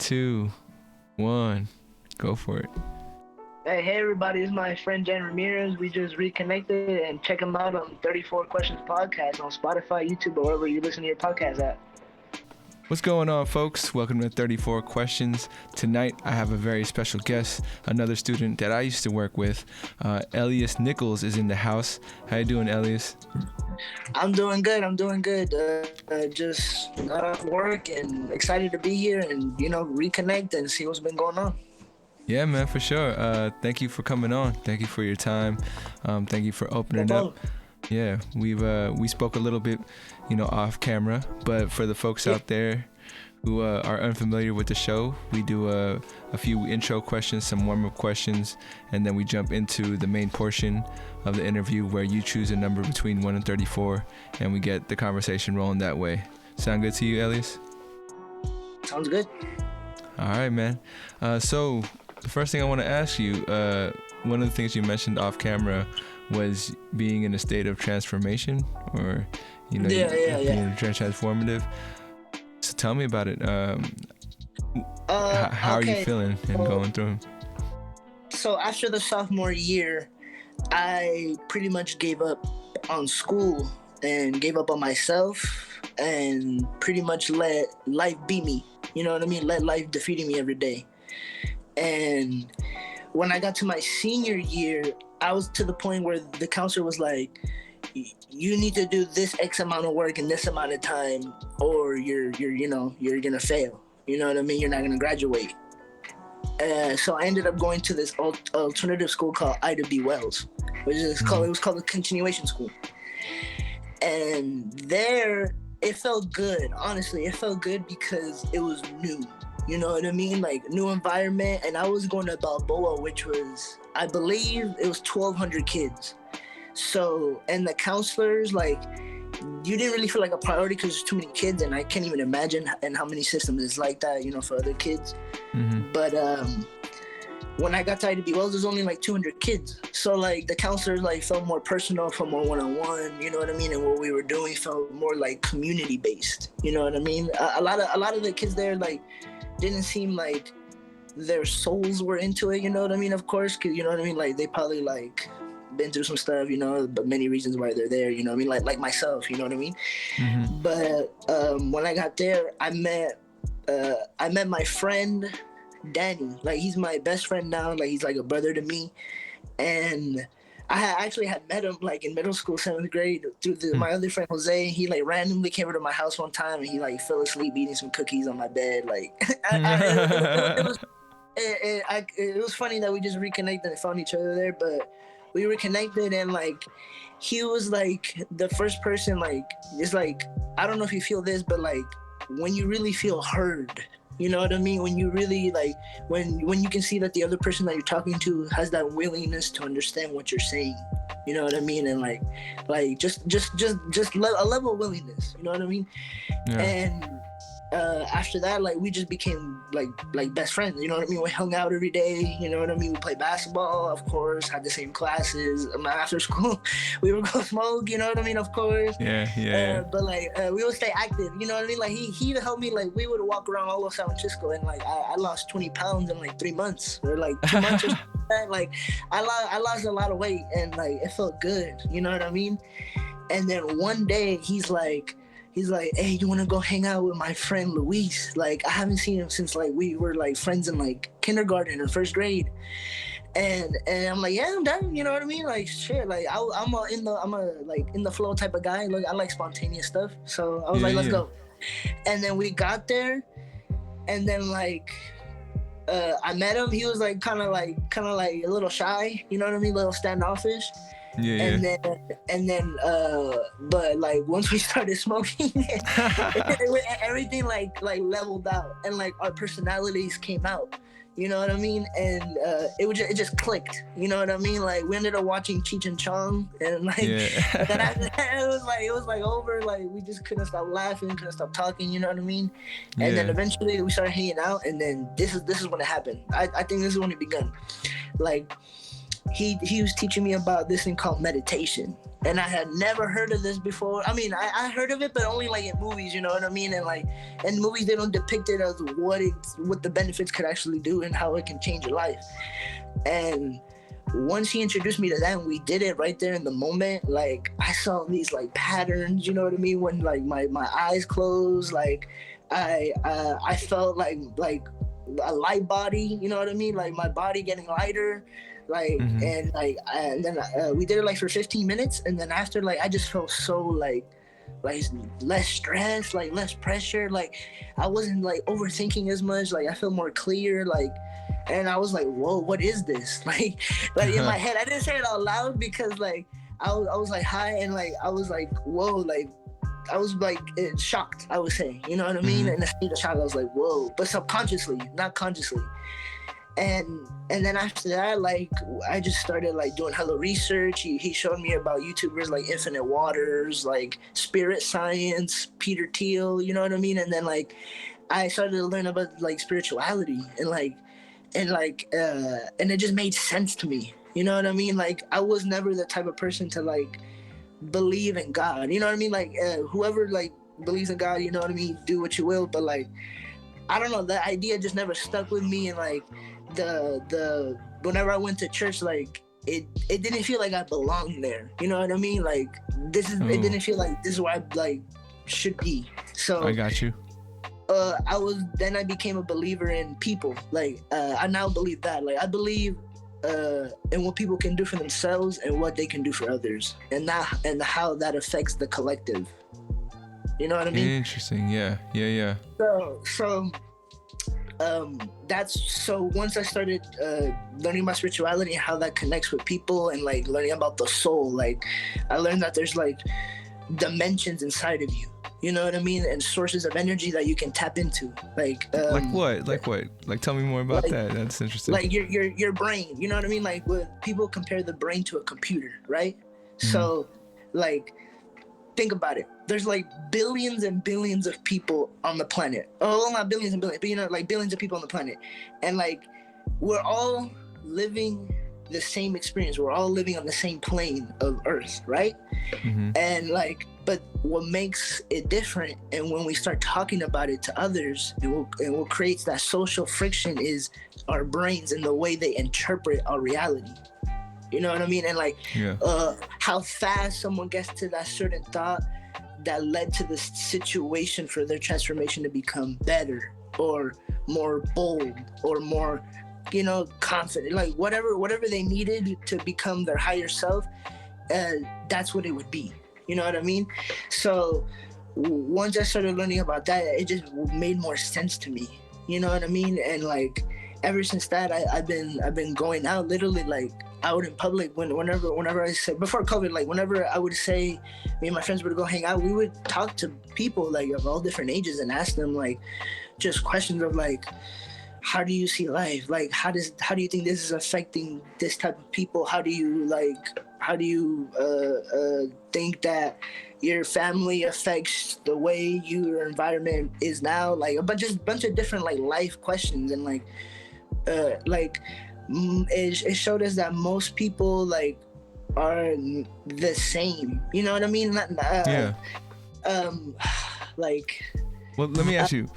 2, 1, go for it. Hey everybody, it's my friend Jen Ramirez. We just reconnected, and check him out on 34 Questions Podcast on Spotify, YouTube, or wherever you listen to your podcast at. What's going on, folks? Welcome to 34 Questions. Tonight, I have a very special guest, another student that I used to work with. Elias Nicholas is in the house. How you doing, Elias? I'm doing good. Just got off work and excited to be here and, reconnect and see what's been going on. Yeah, man, for sure. Thank you for coming on. Thank you for your time. Thank you for opening up. Yeah, we spoke a little bit, off camera, but for the folks out there who are unfamiliar with the show, we do a few intro questions, some warm-up questions, and then we jump into the main portion of the interview where you choose a number between 1 and 34, and we get the conversation rolling that way. Sound good to you, Elias? Sounds good. All right, man. So the first thing I want to ask you, one of the things you mentioned off camera was being in a state of transformation, or being transformative. So tell me about it. How are you feeling and going through? So after the sophomore year, I pretty much gave up on school and gave up on myself and pretty much let life beat me. You know what I mean? Let life defeat me every day. And when I got to my senior year, I was to the point where the counselor was like, you need to do this X amount of work in this amount of time, or you're gonna fail. You know what I mean? You're not gonna graduate. So I ended up going to this alternative school called revolves, which is it was called a continuation school. And there, it felt good. Honestly, it felt good because it was new. You know what I mean? Like, new environment. And I was going to Balboa, which was, I believe it was 1,200 kids. So, and the counselors, like, you didn't really feel like a priority because there's too many kids, and I can't even imagine and how many systems is like that, for other kids. Mm-hmm. But when I got to IDB Wells, there's only like 200 kids. So, like, the counselors, like, felt more personal, felt more one-on-one, you know what I mean? And what we were doing felt more like community-based, you know what I mean? A lot of the kids there, like, didn't seem like their souls were into it, you know what I mean? Of course, because, you know what I mean? Like, they probably, like, been through some stuff, but many reasons why they're there, you know what I mean? Like myself, you know what I mean? Mm-hmm. But when I got there, I met my friend, Danny. Like, he's my best friend now. Like, he's like a brother to me. And I actually had met him, like, in middle school, 7th grade, through my other friend, Jose. He, like, randomly came over to my house one time, and he, like, fell asleep eating some cookies on my bed. Like, it was funny that we just reconnected and found each other there, but we reconnected, and, like, he was, like, the first person, like, it's like, I don't know if you feel this, but, like, when you really feel heard, you know what I mean? When you really, like, when you can see that the other person that you're talking to has that willingness to understand what you're saying, you know what I mean? And, like just a level of willingness, you know what I mean? Yeah. And after that, like, we just became like best friends, you know what I mean? We hung out every day, you know what I mean? We played basketball, of course, had the same classes. After school, we would go smoke, you know what I mean? Of course. Yeah. But, like, we would stay active, you know what I mean? Like, he helped me. Like, we would walk around all of San Francisco, and, like, I lost 20 pounds in, like, 3 months, or, like, 2 months or something like that. Like, I lost a lot of weight, and, like, it felt good, you know what I mean? And then one day, he's like, hey, you want to go hang out with my friend Luis? Like, I haven't seen him since, like, we were, like, friends in, like, kindergarten or 1st grade. And I'm like, yeah, I'm down, you know what I mean? Like, shit, like, I'm a in the flow type of guy. Like, I like spontaneous stuff. So I was let's go. And then we got there, and then, like, I met him. He was, like, kind of like a little shy, you know what I mean? A little standoffish. Yeah. And then, but, like, once we started smoking, everything like leveled out, and, like, our personalities came out. You know what I mean? And it just clicked. You know what I mean? Like, we ended up watching Cheech and Chong, and, like, then after that, it was like over. Like, we just couldn't stop laughing, couldn't stop talking. You know what I mean? And then eventually we started hanging out, and then this is when it happened. I think this is when it begun. Like, he was teaching me about this thing called meditation. And I had never heard of this before. I mean, I heard of it, but only like in movies, you know what I mean? And like in movies, they don't depict it as what the benefits could actually do and how it can change your life. And once he introduced me to that and we did it right there in the moment, like I saw these like patterns, you know what I mean? When like my eyes closed, like I felt like a light body, you know what I mean? Like my body getting lighter, like, and like, and then we did it like for 15 minutes. And then after, like, I just felt so like less stress, like less pressure. Like I wasn't like overthinking as much. Like I felt more clear, like, and I was like, whoa, what is this? Like in my head, I didn't say it out loud because like, I was like high and like, I was like, whoa, like, I was like shocked, I would say, you know what I mean? In the state of shock, I was like, whoa, but subconsciously, not consciously. And then after that, like, I just started like doing hella research. He showed me about YouTubers like Infinite Waters, like Spirit Science, Peter Thiel, you know what I mean? And then like, I started to learn about like spirituality and it just made sense to me. You know what I mean? Like, I was never the type of person to like believe in God, you know what I mean? Like whoever like believes in God, you know what I mean, do what you will, but like I don't know, that idea just never stuck with me. And like the whenever I went to church, like it didn't feel like I belonged there, you know what I mean? Like it didn't feel like this is where I like should be. So I got you. I became a believer in people. Like I now believe that, like I believe and what people can do for themselves and what they can do for others, and how that affects the collective. You know what I mean? Interesting. Yeah. So once I started learning about spirituality and how that connects with people, and like learning about the soul, like I learned that there's like dimensions inside of you. You know what I mean? And sources of energy that you can tap into. Like what? Like tell me more about that. That's interesting. Like your brain, you know what I mean? Like people compare the brain to a computer, right? So like think about it. There's like billions and billions of people on the planet. Oh, well, not billions and billions, but you know, like billions of people on the planet. And like we're all living the same experience. We're all living on the same plane of Earth, right? And like, but what makes it different, and when we start talking about it to others, and what creates that social friction is our brains and the way they interpret our reality. You know what I mean? And like how fast someone gets to that certain thought that led to the situation for their transformation to become better or more bold or more, you know, confident, like whatever they needed to become their higher self, that's what it would be. You know what I mean? So once I started learning about that, it just made more sense to me. You know what I mean? And like ever since that, I've been going out, literally like out in public whenever I say, before COVID, like whenever I would say me and my friends would go hang out, we would talk to people like of all different ages and ask them like just questions of like, how do you see life? Like, how do you think this is affecting this type of people? How do you think that your family affects the way your environment is now? Like a bunch of different like life questions, and like it showed us that most people like are the same. You know what I mean? Like. Well, let me ask you: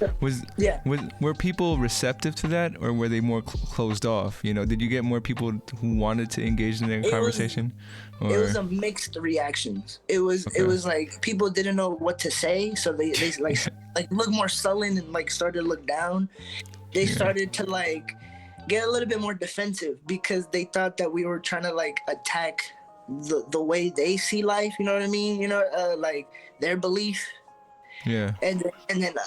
were people receptive to that, or were they more closed off? You know, did you get more people who wanted to engage in the conversation? It was a mixed reactions. It was like people didn't know what to say, so they like look more sullen and like started to look down. They started to like get a little bit more defensive because they thought that we were trying to like attack the way they see life. You know what I mean? You know, like their belief. Yeah. And then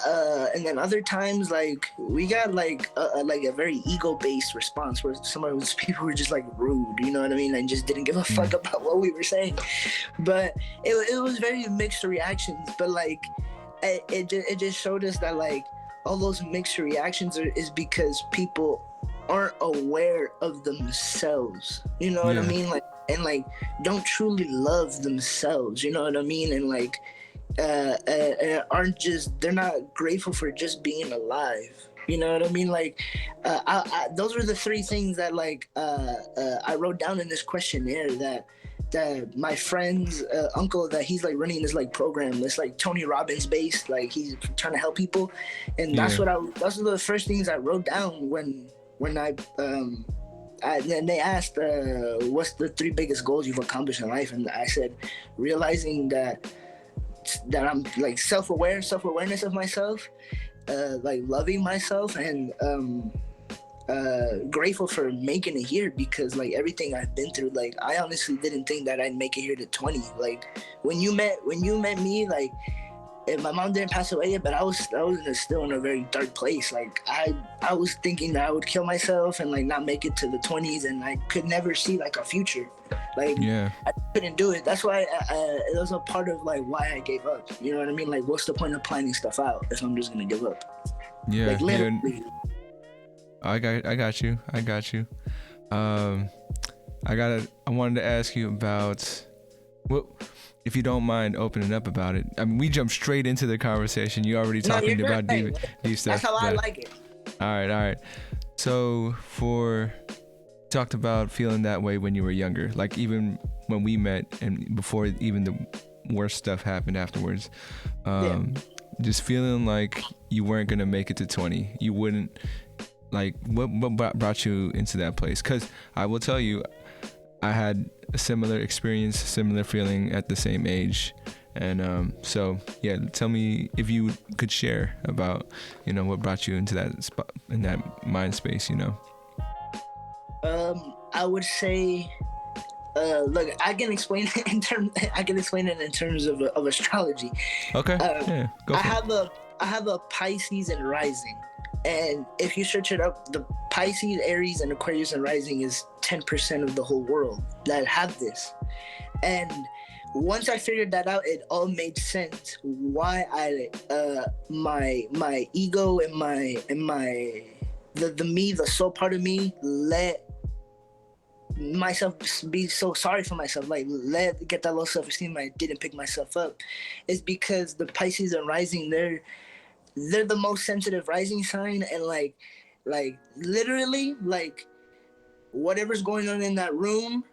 other times like we got like a very ego-based response where people were just like rude, you know what I mean, and just didn't give a fuck about what we were saying. But it was very mixed reactions, but like it just showed us that like all those mixed reactions is because people aren't aware of themselves, you know what I mean, like, and like don't truly love themselves, you know what I mean, and like they're not grateful for just being alive, You know what I mean? Like, those were the three things that like I wrote down in this questionnaire that my friend's uncle, that he's like running this like program that's like Tony Robbins based, like he's trying to help people, and that's those are the first things I wrote down when I then they asked what's the three biggest goals you've accomplished in life, and I said realizing that I'm like self-awareness of myself, like loving myself, and grateful for making it here, because like everything I've been through, like I honestly didn't think that I'd make it here to 20. Like when you met me, like, and my mom didn't pass away yet, but I was still in a very dark place. Like I was thinking that I would kill myself and like not make it to the 20s, and I could never see like a future. Like I couldn't do it. That's why it was a part of like why I gave up. You know what I mean? Like, what's the point of planning stuff out if I'm just gonna give up? Yeah, like literally. I got you. I wanted to ask you about if you don't mind opening up about it. I mean, we jumped straight into the conversation. You already talking about deep stuff. That's how I like it. All right. So talked about feeling that way when you were younger, like even when we met and before even the worst stuff happened afterwards. Just feeling like you weren't gonna make it to 20. You wouldn't. Like, what brought you into that place? Because I will tell you, I had a similar experience, similar feeling at the same age. And so, yeah, tell me if you could share about, what brought you into that spot, in that mind space, I would say, look, I can explain it in terms of astrology. Okay. Yeah, go for it. I have a Pisces and rising. And if you search it up, the Pisces, Aries, and Aquarius and rising is 10% of the whole world that have this. And once I figured that out, it all made sense why my ego and the soul part of me let myself be so sorry for myself, like get that low self-esteem. I didn't pick myself up. Is because the Pisces and rising, they're the most sensitive rising sign, and like literally, like whatever's going on in that room,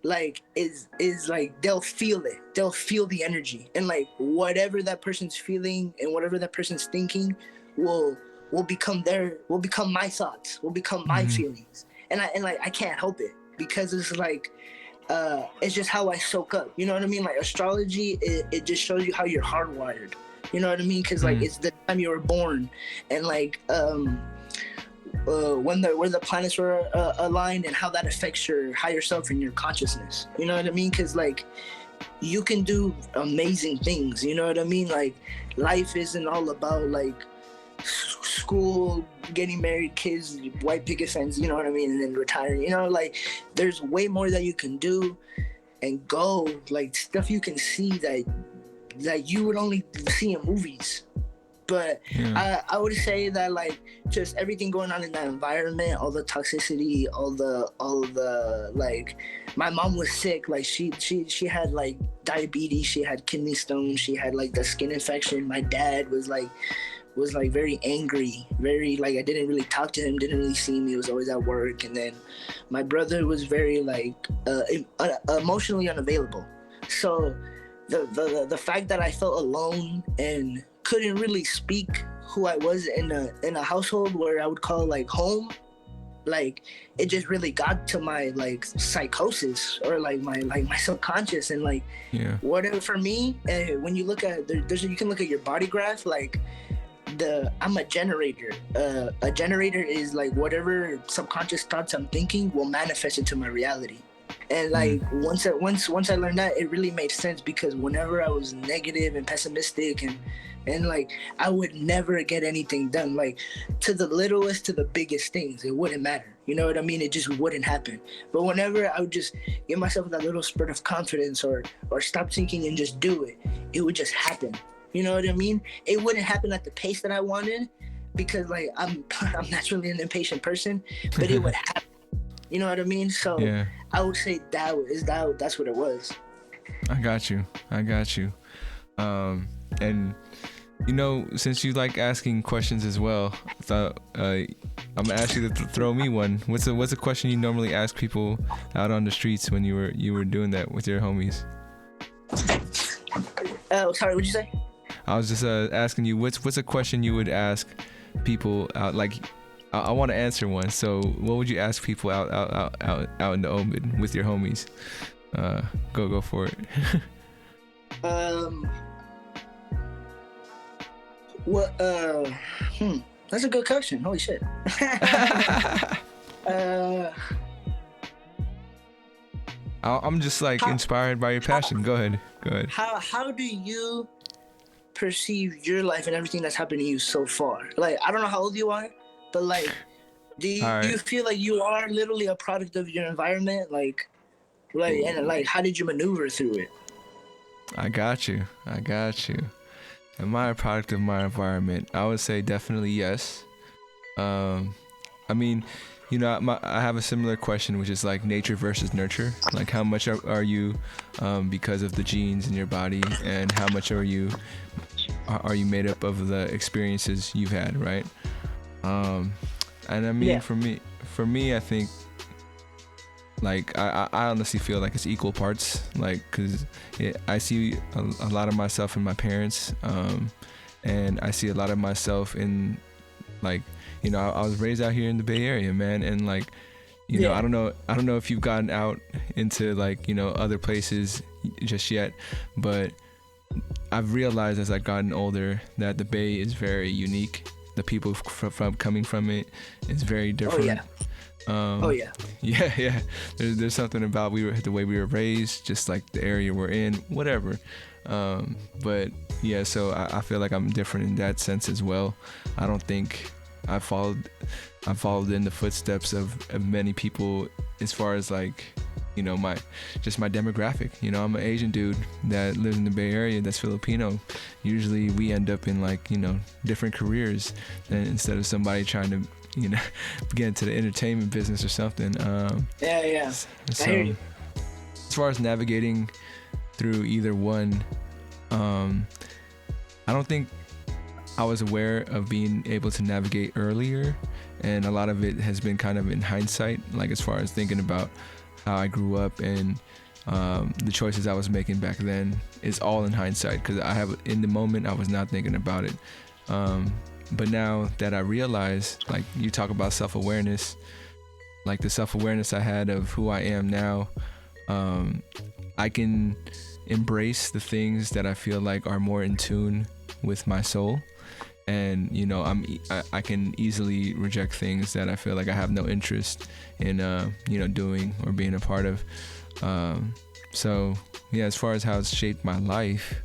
like is like they'll feel it. They'll feel the energy, and like whatever that person's feeling and whatever that person's thinking will become my thoughts, will become my feelings, and I can't help it, because it's like it's just how I soak up. You know what I mean? Like astrology, it just shows you how you're hardwired. You know what I mean? Because like it's the time you were born, and like where the planets were aligned, and how that affects your higher self and your consciousness. You know what I mean? Because like you can do amazing things. You know what I mean? Like life isn't all about like school, getting married, kids, white picket fence. You know what I mean? And then retiring. You know, like there's way more that you can do and go, like stuff you can see that you would only see in movies. But I would say that like just everything going on in that environment, all the toxicity, all the like, my mom was sick. Like she had like diabetes, she had kidney stones, she had like the skin infection. My dad was like very angry, very like, I didn't really talk to him, didn't really see me, was always at work. And then my brother was very like emotionally unavailable. So the fact that I felt alone and couldn't really speak who I was in a household where I would call like home, like it just really got to my like psychosis, or like my subconscious, and like whatever. For me, when you look at you can look at your body graph, like I'm a generator. A generator is like whatever subconscious thoughts I'm thinking will manifest into my reality. And like once I learned that, it really made sense, because whenever I was negative and pessimistic and like I would never get anything done, like to the littlest to the biggest things, it wouldn't matter. You know what I mean? It just wouldn't happen. But whenever I would just give myself that little spurt of confidence, or stop thinking and just do it, it would just happen. You know what I mean? It wouldn't happen at the pace that I wanted, because like I'm naturally an impatient person, but it would happen. You know what I mean? So I would say that's what it was. I got you. And You know, since you like asking questions as well, I thought I'm gonna ask you to throw me one. What's a question you normally ask people out on the streets when you were doing that with your homies? Sorry, what'd you say? I was just asking you what's a question you would ask people out, like I want to answer one. So what would you ask people out in the open with your homies? Go for it. What? That's a good question. Holy shit. I'm just like inspired by your passion. Go ahead. How do you perceive your life and everything that's happened to you so far? Like, I don't know how old you are, but like, do you feel like you are literally a product of your environment? Like, and like, how did you maneuver through it? I got you. Am I a product of my environment? I would say definitely yes. I mean, you know, I have a similar question, which is like nature versus nurture. Like, how much are you because of the genes in your body, and how much are you made up of the experiences you've had, right? And I mean, for me, I think, like, I honestly feel like it's equal parts, like, because I see a lot of myself in my parents, and I see a lot of myself in, like, you know, I was raised out here in the Bay Area, man, and like, you know, I don't know if you've gotten out into, like, you know, other places just yet, but I've realized as I've gotten older that the Bay is very unique. The people from coming from it is very different. Yeah. There's something about the way we were raised, just like the area we're in, whatever. But yeah, so I feel like I'm different in that sense as well. I don't think I followed in the footsteps of many people as far as, like, you know, my demographic. You know, I'm an Asian dude that lives in the Bay Area that's Filipino. Usually we end up in, like, you know, different careers than instead of somebody trying to, you know, get into the entertainment business or something. Yeah. So, as far as navigating through either one, I don't think I was aware of being able to navigate earlier, and a lot of it has been kind of in hindsight, like as far as thinking about how I grew up and the choices I was making back then is all in hindsight, because in the moment I was not thinking about it. But now that I realize, like, you talk about self-awareness, like the self-awareness I had of who I am now, I can embrace the things that I feel like are more in tune with my soul. And, you know, I can easily reject things that I feel like I have no interest in, you know, doing or being a part of. So yeah, as far as how it's shaped my life,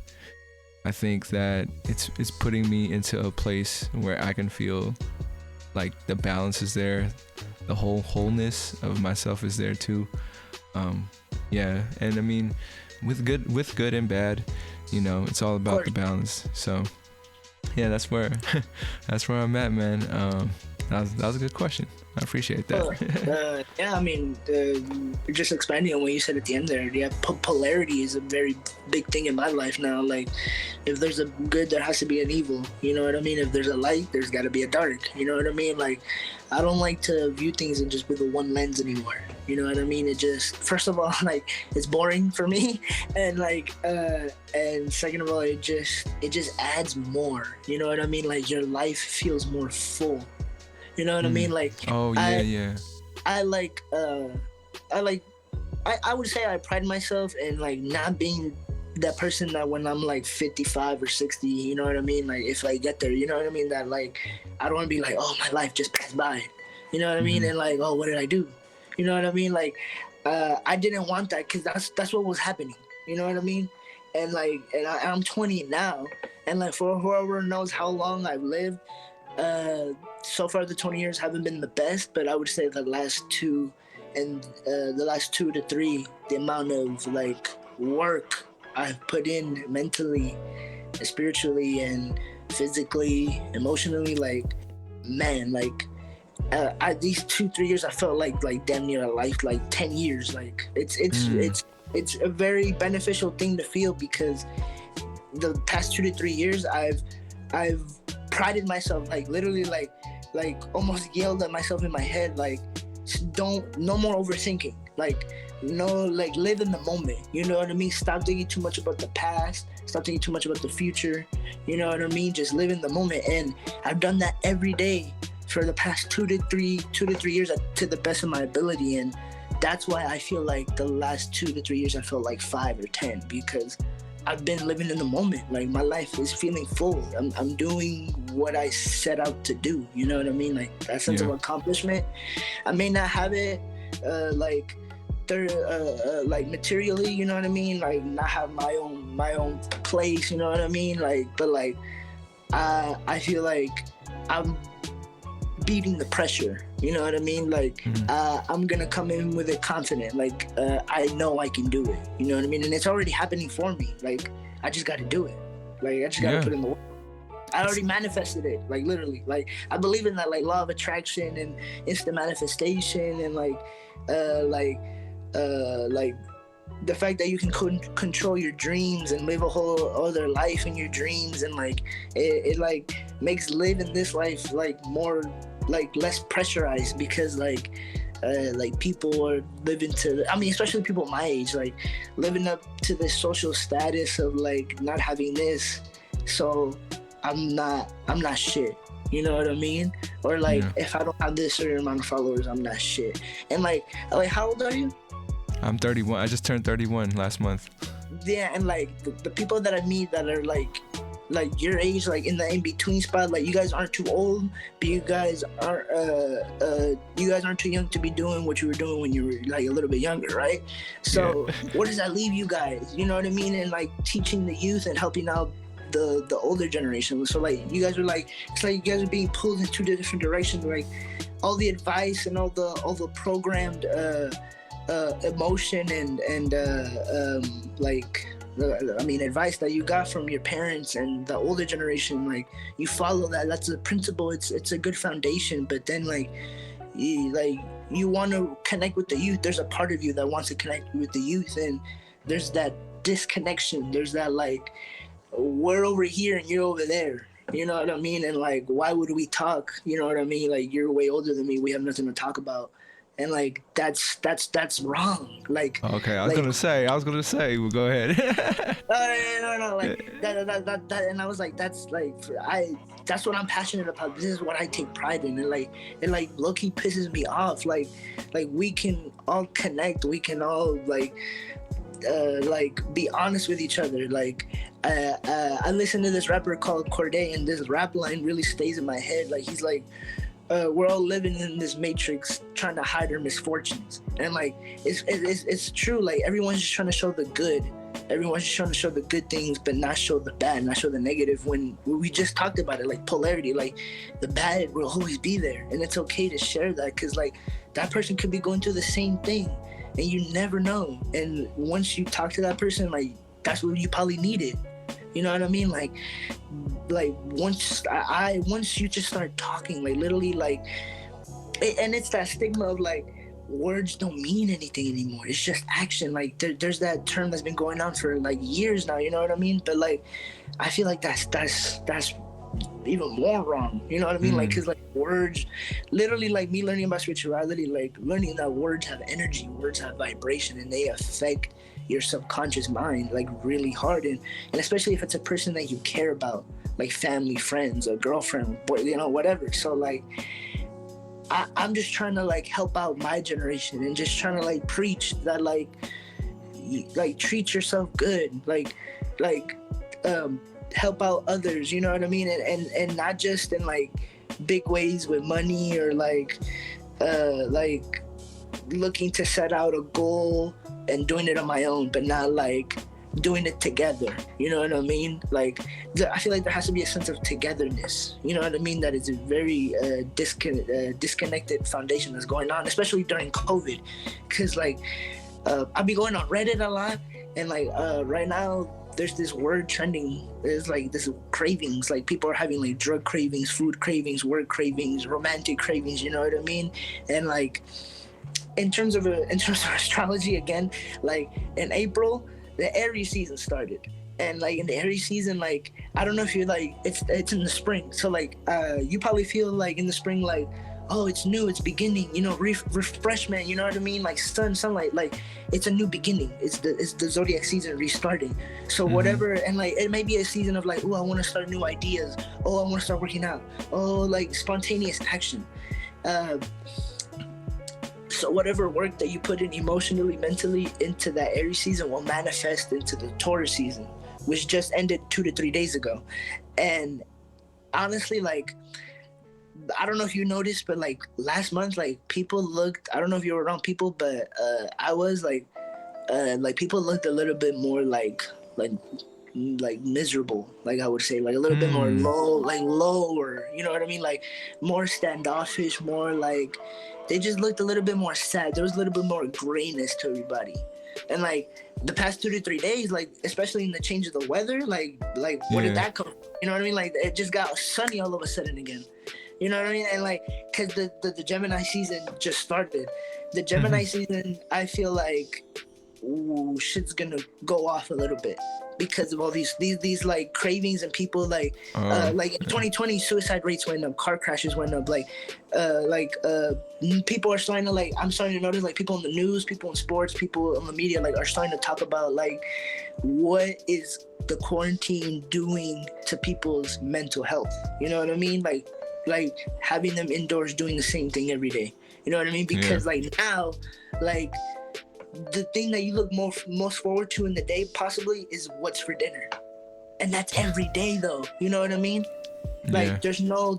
I think that it's putting me into a place where I can feel like the balance is there, the wholeness of myself is there too. Yeah, and I mean, with good and bad, you know, it's all about the balance. So yeah, that's where I'm at, man. That was a good question. I appreciate that. Yeah, I mean, just expanding on what you said at the end there. Yeah, polarity is a very big thing in my life now. Like, if there's a good, there has to be an evil. You know what I mean? If there's a light, there's got to be a dark. You know what I mean? Like, I don't like to view things in just with the one lens anymore. You know what I mean? It just, first of all, like, it's boring for me, and like, and second of all, it just adds more. You know what I mean? Like, your life feels more full. You know what I mean? Like, I would say I pride myself in, like, not being that person that when I'm like 55 or 60, you know what I mean? Like, if I get there, you know what I mean? That, like, I don't want to be like, oh, my life just passed by. You know what I mean? And like, oh, what did I do? You know what I mean? Like, I didn't want that, because that's what was happening. You know what I mean? And like, I'm 20 now, and like, for whoever knows how long I've lived, so far the 20 years haven't been the best, but I would say the last 2 to 3, the amount of like work I've put in mentally, spiritually, and physically, emotionally, like, man, like, these 2-3 years I felt like damn near a life, like 10 years. Like, it's a very beneficial thing to feel, because the past 2 to 3 years I've I've prided myself, like literally like almost yelled at myself in my head, like, no more overthinking, like, no, like, live in the moment, you know what I mean? Stop thinking too much about the past, stop thinking too much about the future, you know what I mean? Just live in the moment. And I've done that every day for the past 2 to 3 years, to the best of my ability. And that's why I feel like the last 2 to 3 years I felt like 5 or 10, because I've been living in the moment. Like, my life is feeling full. I'm doing what I set out to do. You know what I mean? Like, that sense of accomplishment. I may not have it, like materially. You know what I mean? Like, not have my own place. You know what I mean? Like, but like, I feel like I'm beating the pressure. You know what I mean? Like, I'm gonna come in with it confident. Like, I know I can do it. You know what I mean? And it's already happening for me. Like, I just got to do it. Like, I just got to put in the work. I already manifested it. Like, literally. Like, I believe in that, like, law of attraction and instant manifestation, and like the fact that you can control your dreams and live a whole other life in your dreams, and like it like makes living this life like more, like, less pressurized, because like people are living to, I mean, especially people my age, like living up to this social status of like not having this, so I'm not shit. You know what I mean? Or like, if I don't have this certain amount of followers, I'm not shit. And like how old are you? I'm 31. I just turned 31 last month. Yeah, and like the people that I meet that are like your age, like in the in-between spot, like, you guys aren't too old, but you guys aren't too young to be doing what you were doing when you were like a little bit younger, right? So what does that leave you guys? You know what I mean? And like teaching the youth and helping out the older generation. So like, you guys are like, it's like you guys are being pulled in two different directions. Like, all the advice and all the programmed emotion and advice that you got from your parents and the older generation, like, you follow that. That's a principle. It's a good foundation. But then like you want to connect with the youth. There's a part of you that wants to connect with the youth, and there's that disconnection. There's that, like, we're over here and you're over there. You know what I mean? And like, why would we talk? You know what I mean? Like, you're way older than me. We have nothing to talk about. And like, that's wrong. Like, okay, I was gonna say, well, go ahead. No, like that, and I was like, that's what I'm passionate about. This is what I take pride in, and like, it like low-key pisses me off. Like we can all connect, we can all like be honest with each other. Like, I listened to this rapper called Corday, and this rap line really stays in my head. Like, he's like, we're all living in this matrix trying to hide our misfortunes. And like, it's true. Like, everyone's just trying to show the good. Everyone's just trying to show the good things, but not show the bad, not show the negative. When we just talked about it, like polarity, like the bad will always be there. And it's okay to share that, because like, that person could be going through the same thing and you never know. And once you talk to that person, like, that's what you probably needed. You know what I mean? Like once you just start talking, like, literally, like, and it's that stigma of like, words don't mean anything anymore. It's just action. Like, there's that term that's been going on for like years now. You know what I mean? But like, I feel like that's even more wrong. You know what I mean? Like, cause like, words, literally, like, me learning about spirituality, like learning that words have energy, words have vibration, and they affect your subconscious mind like really hard, and especially if it's a person that you care about, like family, friends, a girlfriend, boy, you know, whatever. So like, I'm just trying to like help out my generation, and just trying to like preach that like treat yourself good, like help out others, you know what I mean? And not just in like big ways with money, or like looking to set out a goal and doing it on my own, but not like doing it together. You know what I mean? Like, I feel like there has to be a sense of togetherness. You know what I mean? That is a very disconnected foundation that's going on, especially during COVID. Because like, I'll be going on Reddit a lot, and like right now there's this word trending. There's like this cravings. Like, people are having like drug cravings, food cravings, work cravings, romantic cravings. You know what I mean? And like, in terms of astrology, again, like in April, the Aries season started. And like in the Aries season, like I don't know if you're like it's in the spring, so like you probably feel like in the spring like, oh, it's new, it's beginning, you know, refreshment, you know what I mean, like sunlight, like it's a new beginning, it's the zodiac season restarting. So whatever, and like it may be a season of like, oh, I want to start new ideas, oh, I want to start working out, oh, like spontaneous action. So whatever work that you put in emotionally, mentally into that Aries season will manifest into the Taurus season, which just ended 2 to 3 days ago. And honestly, like, I don't know if you noticed, but like last month, like people looked, I don't know if you were around people, but I was like people looked a little bit more like miserable, like I would say, like a little bit more lower, you know what I mean? Like more standoffish, more like, they just looked a little bit more sad. There was a little bit more grayness to everybody. And like the past 2 to 3 days, like especially in the change of the weather, like where did that come from? You know what I mean? Like it just got sunny all of a sudden again. You know what I mean? And like, cause the Gemini season just started. The Gemini season, I feel like, ooh, shit's gonna go off a little bit because of all these like cravings, and people like in 2020 suicide rates went up, car crashes went up, people are starting to, like, I'm starting to notice, like, people in the news, people in sports, people in the media, like, are starting to talk about like what is the quarantine doing to people's mental health. You know what I mean? Like having them indoors doing the same thing every day. You know what I mean? Because like now, like the thing that you look most forward to in the day possibly is what's for dinner. And that's every day though. You know what I mean? Like there's no,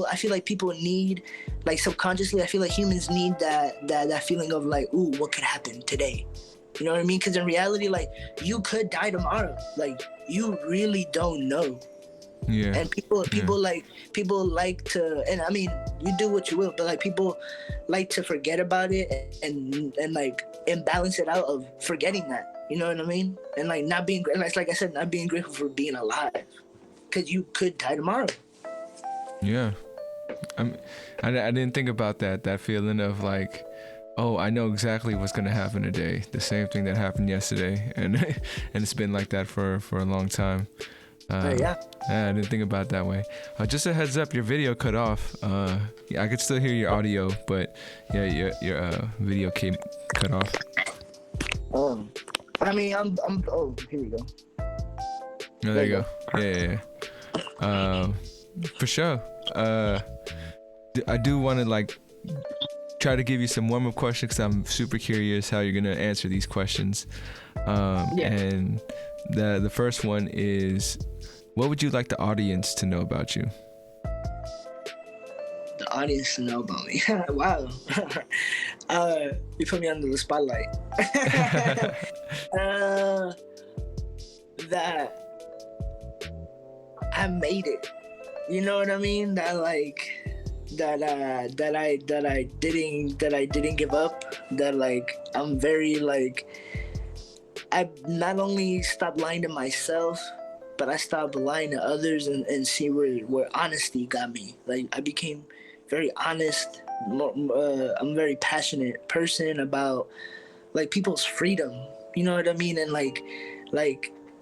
I feel like people need, like subconsciously, I feel like humans need that feeling of like, ooh, what could happen today? You know what I mean? Because in reality, like, you could die tomorrow. Like, you really don't know. Yeah. And people like to, and I mean, you do what you will, but like people like to forget about it and like imbalance it out of forgetting that. You know what I mean? And like not being, like I said, not being grateful for being alive, because you could die tomorrow. Yeah. I didn't think about that feeling of like, oh, I know exactly what's gonna happen today. The same thing that happened yesterday, and it's been like that for a long time. Yeah, I didn't think about it that way. Just a heads up, your video cut off. Yeah, I could still hear your audio, but yeah, your video came cut off. I mean, I'm. Oh, here we go. Oh, there you go. Yeah. For sure. I do want to like try to give you some warm-up questions because I'm super curious how you're gonna answer these questions. And the first one is, what would you like the audience to know about you? The audience to know about me? Wow. You put me under the spotlight. That I made it. You know what I mean? That like that I didn't give up. That like I'm very like, I not only stopped lying to myself, but I stopped lying to others and see where honesty got me. Like I became very honest. I'm a very passionate person about like people's freedom. You know what I mean? And like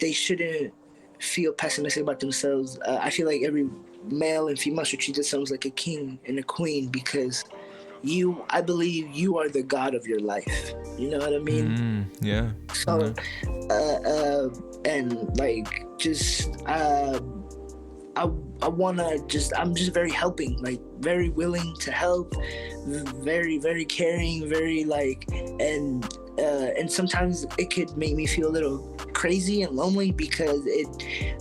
they shouldn't feel pessimistic about themselves. I feel like every male and female should treat themselves like a king and a queen, because I believe you are the god of your life. You know what I mean? Yeah. So, and like, just, I wanna just, I'm just very helping, like very willing to help, very, very caring, very like, and sometimes it could make me feel a little crazy and lonely, because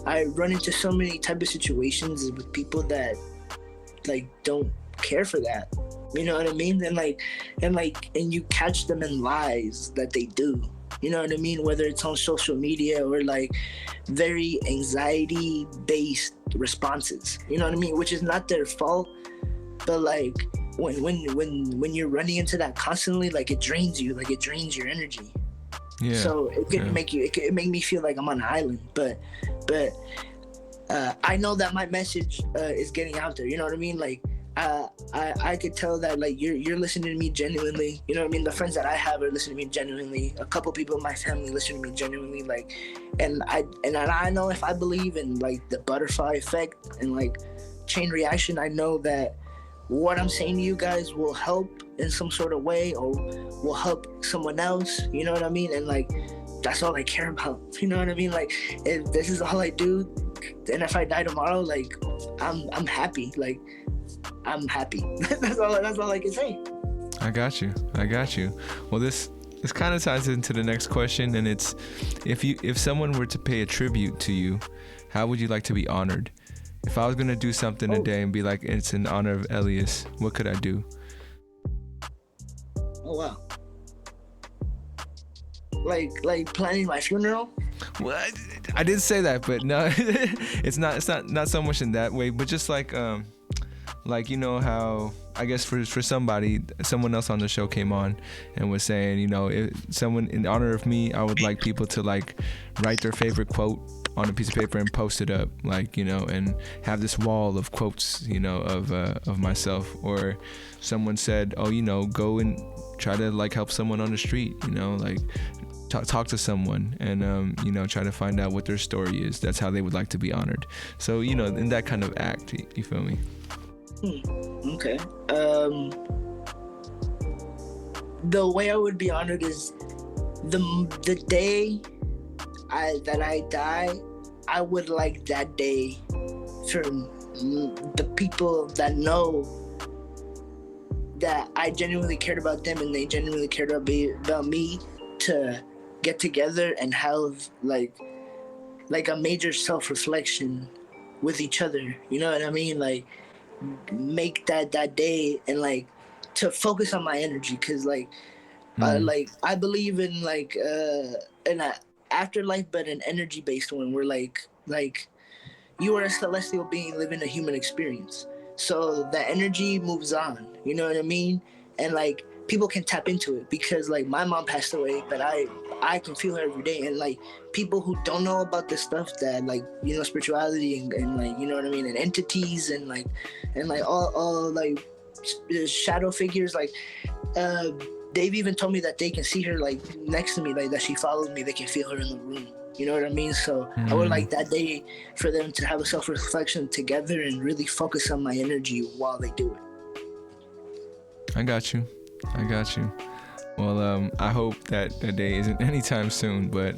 I run into so many type of situations with people that like don't care for that. You know what I mean? And you catch them in lies that they do. You know what I mean? Whether it's on social media or like very anxiety-based responses. You know what I mean? Which is not their fault, but like when you're running into that constantly, like it drains you, like it drains your energy. Yeah. So it could make me feel like I'm on an island, but I know that my message is getting out there. You know what I mean? Like I could tell that like you're listening to me genuinely. You know what I mean? The friends that I have are listening to me genuinely. A couple people in my family listen to me genuinely. Like, and I know if I believe in like the butterfly effect and like chain reaction, I know that what I'm saying to you guys will help in some sort of way or will help someone else. You know what I mean? And like that's all I care about. You know what I mean? Like if this is all I do, and if I die tomorrow, like I'm happy. Like I'm happy. That's all I can say. I got you. Well, this kind of ties into the next question, and it's if someone were to pay a tribute to you, how would you like to be honored? If I was gonna do something today and be like, it's in honor of Elias, what could I do? Oh wow. Like planning my funeral? Well, I did say that, but no, it's not so much in that way, but just like you know how I guess for someone else on the show came on and was saying, you know, if someone in honor of me, I would like people to like write their favorite quote on a piece of paper and post it up, like, you know, and have this wall of quotes, you know, of myself. Or someone said, oh, you know, go and try to like help someone on the street, you know, like talk to someone and you know, try to find out what their story is. That's how they would like to be honored. So, you know, in that kind of act, you feel me? Okay. The way I would be honored is the day that I die. I would like that day for the people that know that I genuinely cared about them and they genuinely cared about me to get together and have like a major self-reflection with each other. You know what I mean? Like make that day and like to focus on my energy, because like I believe in like an afterlife, but an energy based one where like you are a celestial being living a human experience, so the energy moves on. You know what I mean? And like people can tap into it, because like my mom passed away, but I can feel her every day. And like people who don't know about this stuff, that like, you know, spirituality and like, you know what I mean, and entities and like all like shadow figures, like they've even told me that they can see her like next to me, like that she follows me, they can feel her in the room. You know what I mean? So I would like that day for them to have a self-reflection together and really focus on my energy while they do it. I got you. Well, I hope that day isn't anytime soon, but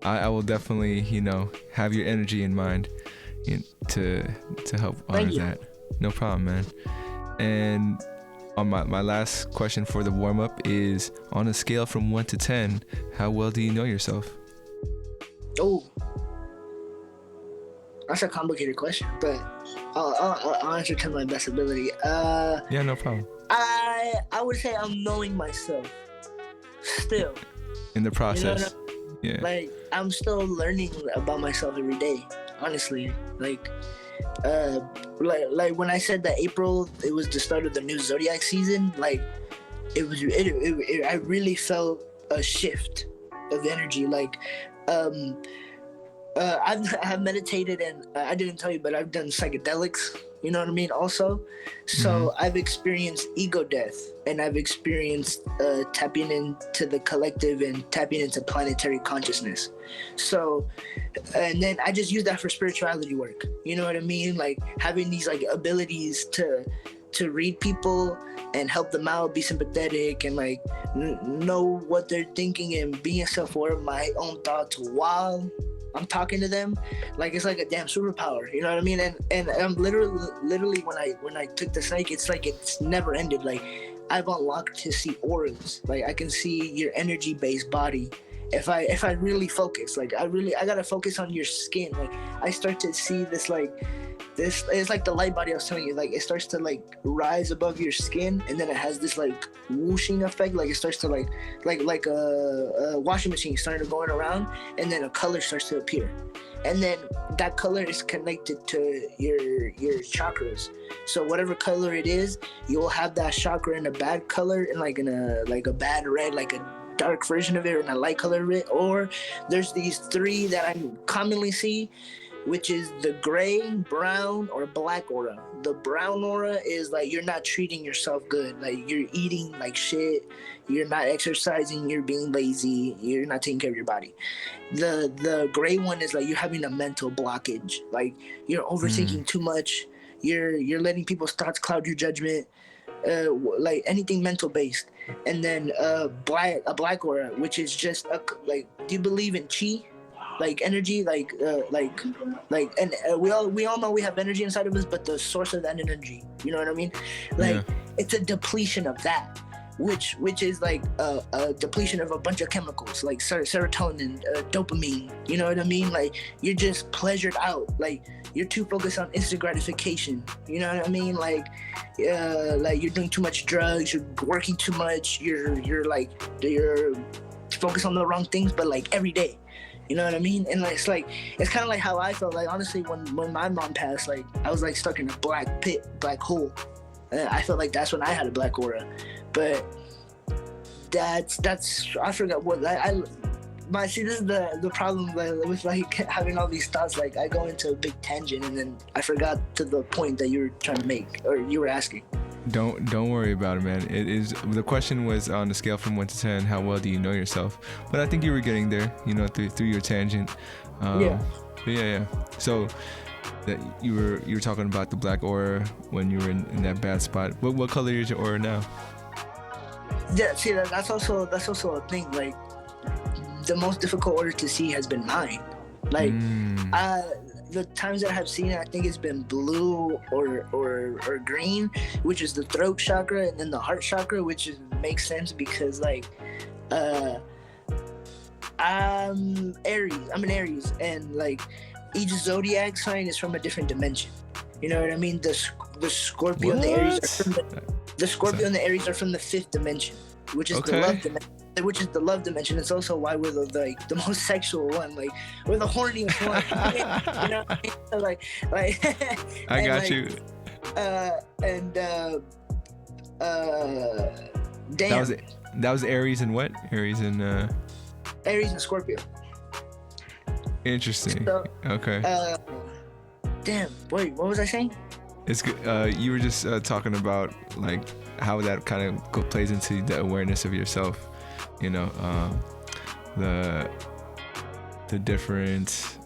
I will definitely, you know, have your energy in mind to help honor that. No problem, man. And on my last question for the warm-up is, on a scale from 1 to 10, how well do you know yourself? Oh, that's a complicated question, but I'll answer to my best ability. Yeah, no problem. I would say I'm knowing myself still. In the process. You know, yeah. Like I'm still learning about myself every day. Honestly, like when I said that April, it was the start of the new zodiac season. Like I really felt a shift of energy. Like I've meditated, and I didn't tell you, but I've done psychedelics. You know what I mean? Also, so I've experienced ego death, and I've experienced tapping into the collective and tapping into planetary consciousness. So, and then I just use that for spirituality work. You know what I mean? Like having these like abilities to read people and help them out, be sympathetic, and like know what they're thinking, and being self-aware of my own thoughts while I'm talking to them. Like it's like a damn superpower, you know what I mean? And I'm literally when I took the psych, it's like it's never ended. Like I've unlocked to see auras. Like I can see your energy based body if I really focus. Like I gotta focus on your skin. Like I start to see this it's like the light body I was telling you. Like it starts to like rise above your skin, and then it has this like whooshing effect. Like it starts to like a washing machine starting to going around, and then a color starts to appear, and then that color is connected to your chakras. So whatever color it is, you'll have that chakra in a bad color, and like in a bad red, like a dark version of it, or in a light color of it. Or there's these three that I commonly see. which is the gray, brown, or black aura. The brown aura is like you're not treating yourself good. Like you're eating like shit. You're not exercising. You're being lazy. You're not taking care of your body. The gray one is like you're having a mental blockage. Like you're overthinking too much. You're letting people's thoughts cloud your judgment. Like anything mental based. And then a black aura, which is just like, do you believe in chi? Like energy, and we all know we have energy inside of us, but the source of that energy, you know what I mean? Like it's a depletion of that, which is like a depletion of a bunch of chemicals like serotonin, dopamine. You know what I mean? Like you're just pleasured out. Like you're too focused on instant gratification. You know what I mean? Like you're doing too much drugs. You're working too much. You're focused on the wrong things, but like every day. You know what I mean? And it's kind of like how I felt. Like honestly, when my mom passed, like I was like stuck in a black pit, black hole. I felt like that's when I had a black aura. But that's I forgot what see, this is the problem with like having all these thoughts. Like I go into a big tangent and then I forgot to the point that you were trying to make or you were asking. Don't worry about it, man. It is, the question was on a scale from 1 to 10, how well do you know yourself? But I think you were getting there, you know, through your tangent. Yeah. So that you were talking about the black aura when you were in that bad spot. What color is your aura now? Yeah, see, that's also a thing. Like the most difficult aura to see has been mine. Like the times that I have seen it, I think it's been blue or green, which is the throat chakra, and then the heart chakra, which makes sense because like I'm Aries. I'm an Aries, and like each zodiac sign is from a different dimension. You know what I mean? The Scorpio and the Aries are from the Scorpio and the Aries are from the 5th dimension, which is the love dimension. Which is the love dimension. It's also why we're the most sexual one. Like we're the horniest one. You know what I mean? So like I got you. Damn. That was Aries and what? Aries and Scorpio. Interesting. So, okay. Damn. Wait, what was I saying? It's good. You were just talking about like how that kind of plays into the awareness of yourself. You know, the different.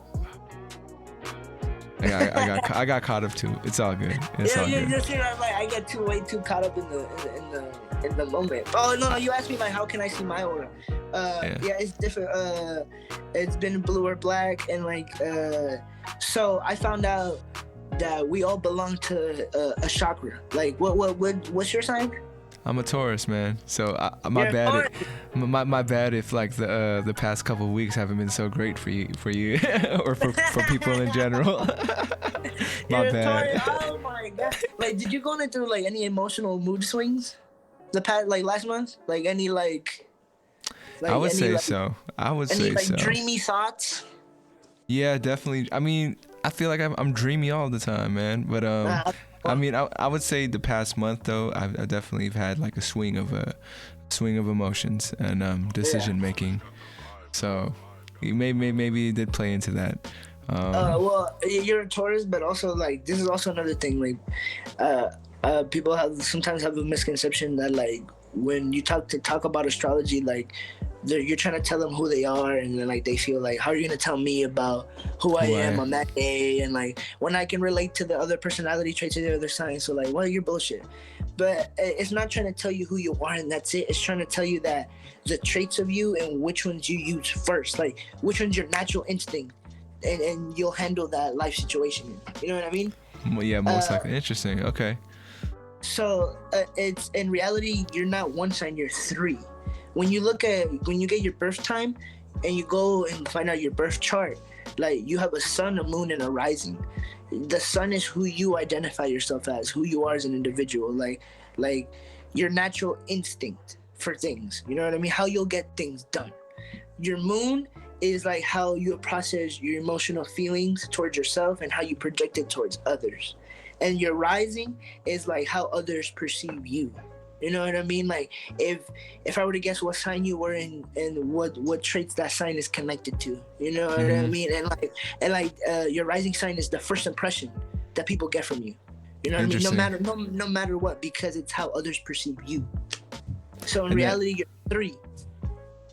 I got caught up too. It's all good. It's all good. Just like I get way too caught up in the moment. Oh no! You asked me like how can I see my aura? Yeah, it's different. It's been blue or black, and like so I found out that we all belong to a chakra. Like what's your sign? I'm a Taurus, man. So my bad if like the past couple of weeks haven't been so great for you or for people in general. My bad. Oh my god! Like, did you go into like any emotional mood swings the past last month? Like any like I would say so. I would say so. Dreamy thoughts. Yeah, definitely. I mean, I feel like I'm dreamy all the time, man. But I mean, I would say the past month though, I definitely have had like a swing of emotions and decision making. So maybe it did play into that. Well, you're a Taurus, but also like this is also another thing. Like, people sometimes have a misconception that like when you talk about astrology, like you're trying to tell them who they are, and then like they feel like, how are you gonna tell me about who I am on that day, and like when I can relate to the other personality traits of the other sign. So like, well, you're bullshit. But it's not trying to tell you who you are and that's it. It's trying to tell you that the traits of you and which ones you use first, like which one's your natural instinct, and you'll handle that life situation. You know what I mean? Well, yeah, most likely. Interesting. Okay. So it's in reality, you're not one sign, you're 3. When you get your birth time and you go and find out your birth chart, like you have a sun, a moon, and a rising. The sun is who you identify yourself as, who you are as an individual, like your natural instinct for things. You know what I mean? How you'll get things done. Your moon is like how you process your emotional feelings towards yourself and how you project it towards others. And your rising is like how others perceive you. You know what I mean? Like if I were to guess what sign you were in and what traits that sign is connected to, you know what I mean? And like your rising sign is the first impression that people get from you. You know what I mean? No matter what, because it's how others perceive you. So in reality, you're 3.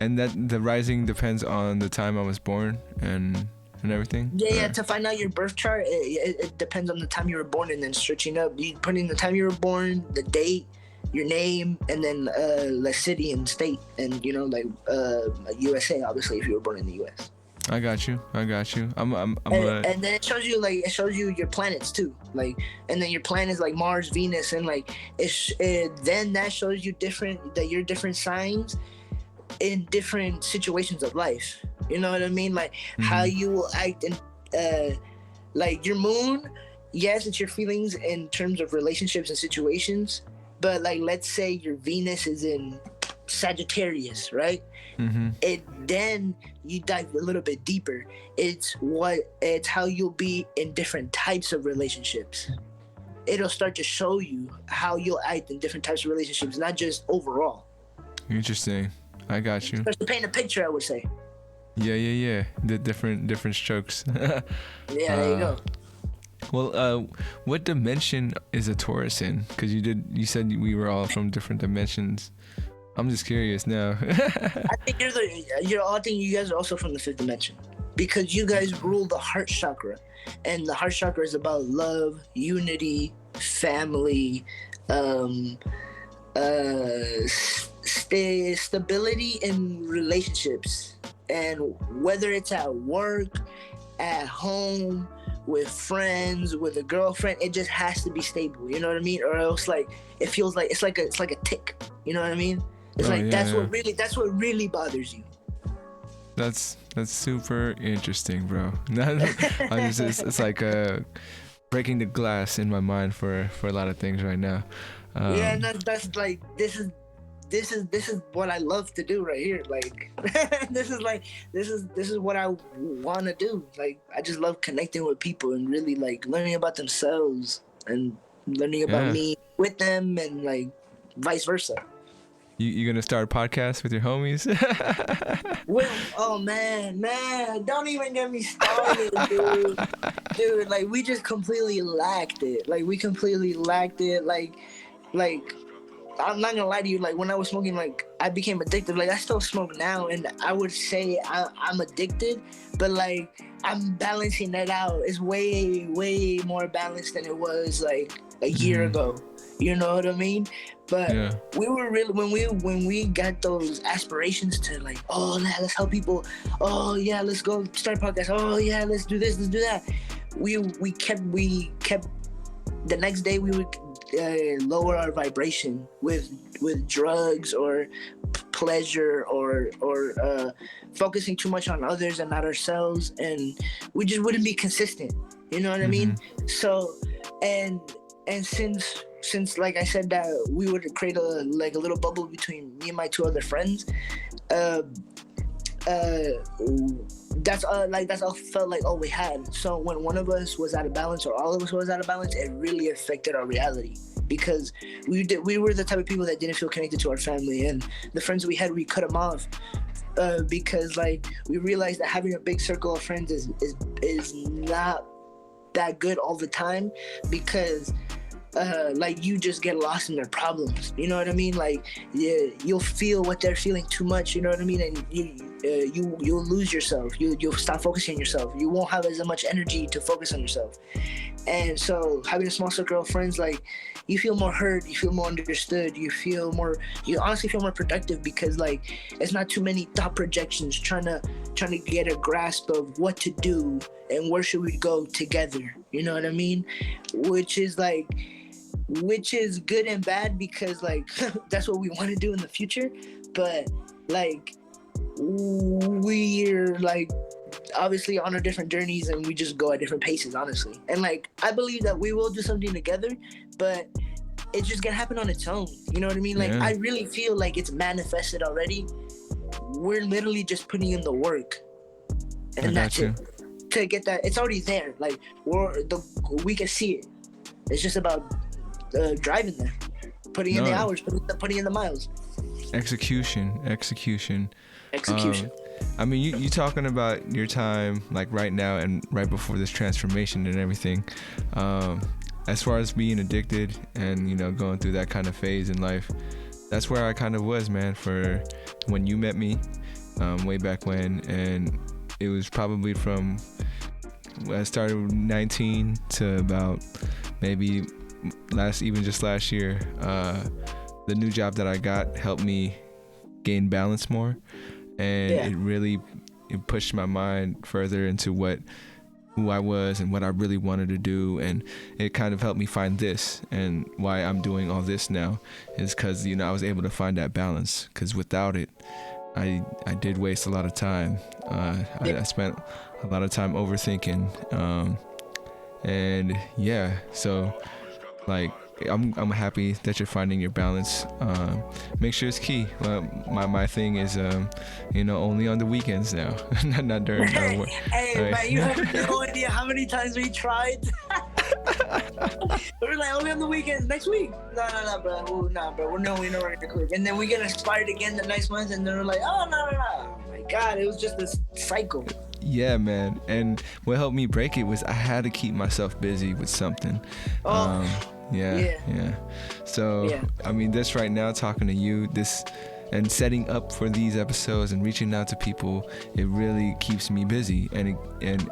And that the rising depends on the time I was born and everything? Yeah. To find out your birth chart, it depends on the time you were born, and then searching up, you put in the time you were born, the date, your name, and then the city and state, and you know, like USA, obviously, if you were born in the US. I got you. I'm and then it shows you your planets too, like, and then your planets like Mars, Venus, and like then that shows you your different signs in different situations of life. You know what I mean? Like how you will act in like your moon. Yes, it's your feelings in terms of relationships and situations, but like let's say your Venus is in Sagittarius, right? Then you dive a little bit deeper. It's how you'll be in different types of relationships. It'll start to show you how you'll act in different types of relationships, not just overall. Interesting. I got you. Starts to paint a picture, I would say. Yeah. The different strokes. Yeah, there you go. Well, what dimension is a Taurus in? Because you said we were all from different dimensions. I'm just curious now. I think you guys are also from the 5th dimension, because you guys rule the heart chakra, and the heart chakra is about love, unity, family, stability in relationships, and whether it's at work, at home, with friends, with a girlfriend, it just has to be stable. You know what I mean? Or else, like, it feels like it's like a tick. You know what I mean? It's that's what really bothers you. That's super interesting, bro. It's like breaking the glass in my mind for a lot of things right now. Yeah, and that's like this is what I love to do right here. Like this is what I want to do. Like I just love connecting with people and really like learning about themselves and learning about me with them, and like vice versa. You gonna start a podcast with your homies? Oh man, don't even get me started, dude. Like we just completely lacked it. Like I'm not gonna lie to you, like when I was smoking, like I became addicted. Like I still smoke now, and I would say I'm addicted, but like I'm balancing that out. It's way more balanced than it was like a year ago. You know what I mean? But we were really, when we got those aspirations to like, oh yeah, let's help people. Oh yeah, let's go start a podcast. Oh yeah, let's do this, let's do that. We kept the next day we would lower our vibration with drugs or pleasure or focusing too much on others and not ourselves, and we just wouldn't be consistent. You know what I mean? So and since like I said that we would create a little bubble between me and my 2 other friends, that's all felt like all we had. So when one of us was out of balance or all of us was out of balance, it really affected our reality, because we were the type of people that didn't feel connected to our family, and the friends we had, we cut them off because like we realized that having a big circle of friends is not that good all the time, because like you just get lost in their problems. You know what I mean? Like you'll feel what they're feeling too much. You know what I mean? And you'll lose yourself. You'll stop focusing on yourself. You won't have as much energy to focus on yourself. And so having a small circle of friends, like you feel more heard, you feel more understood, you honestly feel more productive, because like it's not too many thought projections trying to get a grasp of what to do and where should we go together. You know what I mean? Which is good and bad, because like that's what we want to do in the future, but like we're like obviously on our different journeys, and we just go at different paces, honestly. And like I believe that we will do something together, but it's just gonna happen on its own. You know what I mean? Like I really feel like it's manifested already. We're literally just putting in the work, and that's it. To get that, it's already there. Like we can see it. It's just about driving there. putting in the hours, putting in the miles. Execution. I mean, you talking about your time like right now and right before this transformation and everything. As far as being addicted and, you know, going through that kind of phase in life, that's where I kind of was, man, for when you met me, way back when. And it was probably from I started 19 to about maybe last year. The new job that I got helped me gain balance more, and it pushed my mind further into who I was and what I really wanted to do, and it kind of helped me find this. And why I'm doing all this now is because, you know, I was able to find that balance, because without it, I did waste a lot of time. I spent a lot of time overthinking, and yeah, so like I'm happy that you're finding your balance. Make sure it's key. My thing is, you know, only on the weekends now, not during work. Hey, man, you have no idea how many times we tried. We're like, only on the weekends. Next week? No, bro. Oh, nah, bro. We're gonna quit. And then we get inspired again the next month, and then we're like, oh, no. Oh my God, it was just this cycle. Yeah, man. And what helped me break it was I had to keep myself busy with something. Yeah. So, I mean, this right now, talking to you, this and setting up for these episodes and reaching out to people, it really keeps me busy, and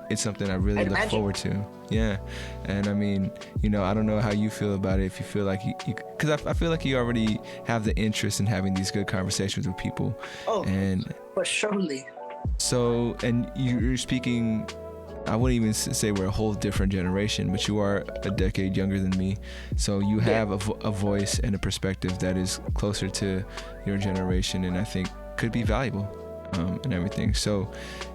it's something I really look forward to. Yeah. And I mean, you know, I don't know how you feel about it, if you feel like you because I feel like you already have the interest in having these good conversations with people. Oh, and for surely. So, and you're speaking, I wouldn't even say we're a whole different generation, but you are a decade younger than me. So you have a voice and a perspective that is closer to your generation, and I think could be valuable, and everything. So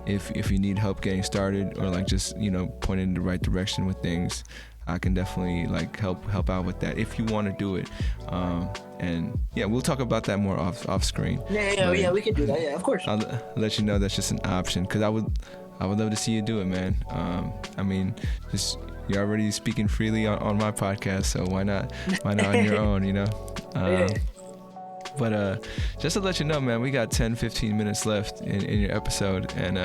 if you need help getting started, or like just, you know, pointed in the right direction with things, I can definitely like help out with that if you want to do it. And yeah, we'll talk about that more off screen. Yeah, we can do that. Yeah, of course. I'll let you know that's just an option, because I would love to see you do it, man. I mean, just you're already speaking freely on my podcast, so why not on your own, you know? But just to let you know, man, we got 10-15 minutes left in your episode, and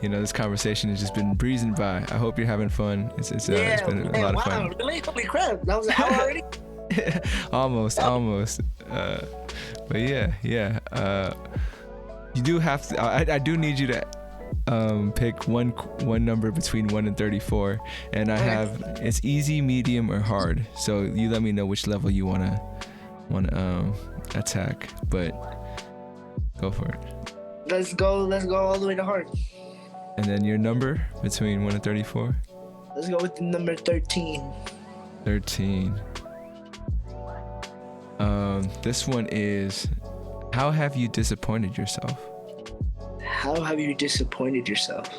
you know, this conversation has just been breezing by. I hope you're having fun. It's been a lot of fun. Really? Holy crap, that was an hour already? almost. But yeah. You do have to. I do need you to pick one number between 1 and 34, and I have it's easy, medium, or hard. So you let me know which level you wanna attack, but go for it. Let's go all the way to hard. And then your number between 1 and 34. Let's go with the number 13. 13. This one is, how have you disappointed yourself? How have you disappointed yourself?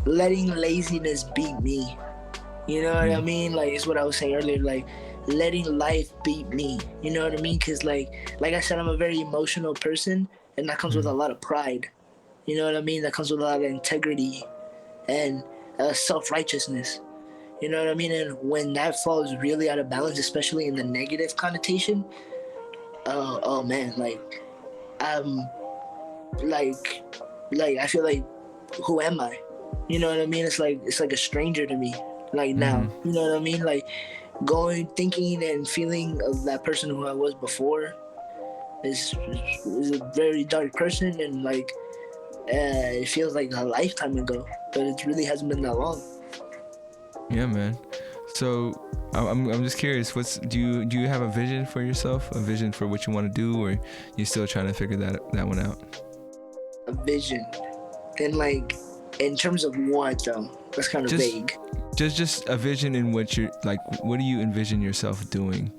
Letting laziness beat me. You know what I mean? Like, it's what I was saying earlier, like letting life beat me. You know what I mean? Because like I said, I'm a very emotional person, and that comes with a lot of pride. You know what I mean? That comes with a lot of integrity and self-righteousness. You know what I mean? And when that falls really out of balance, especially in the negative connotation, oh man, like I feel like, who am I? You know what I mean? It's like a stranger to me, like now. You know what I mean? Like thinking and feeling of that person who I was before is a very dark person, and like it feels like a lifetime ago, but it really hasn't been that long. Yeah, man. So I'm just curious, do you have a vision for yourself, a vision for what you want to do, or you still trying to figure that one out? A vision, and like in terms of what though? That's kind of vague. Just a vision in what you're like. What do you envision yourself doing?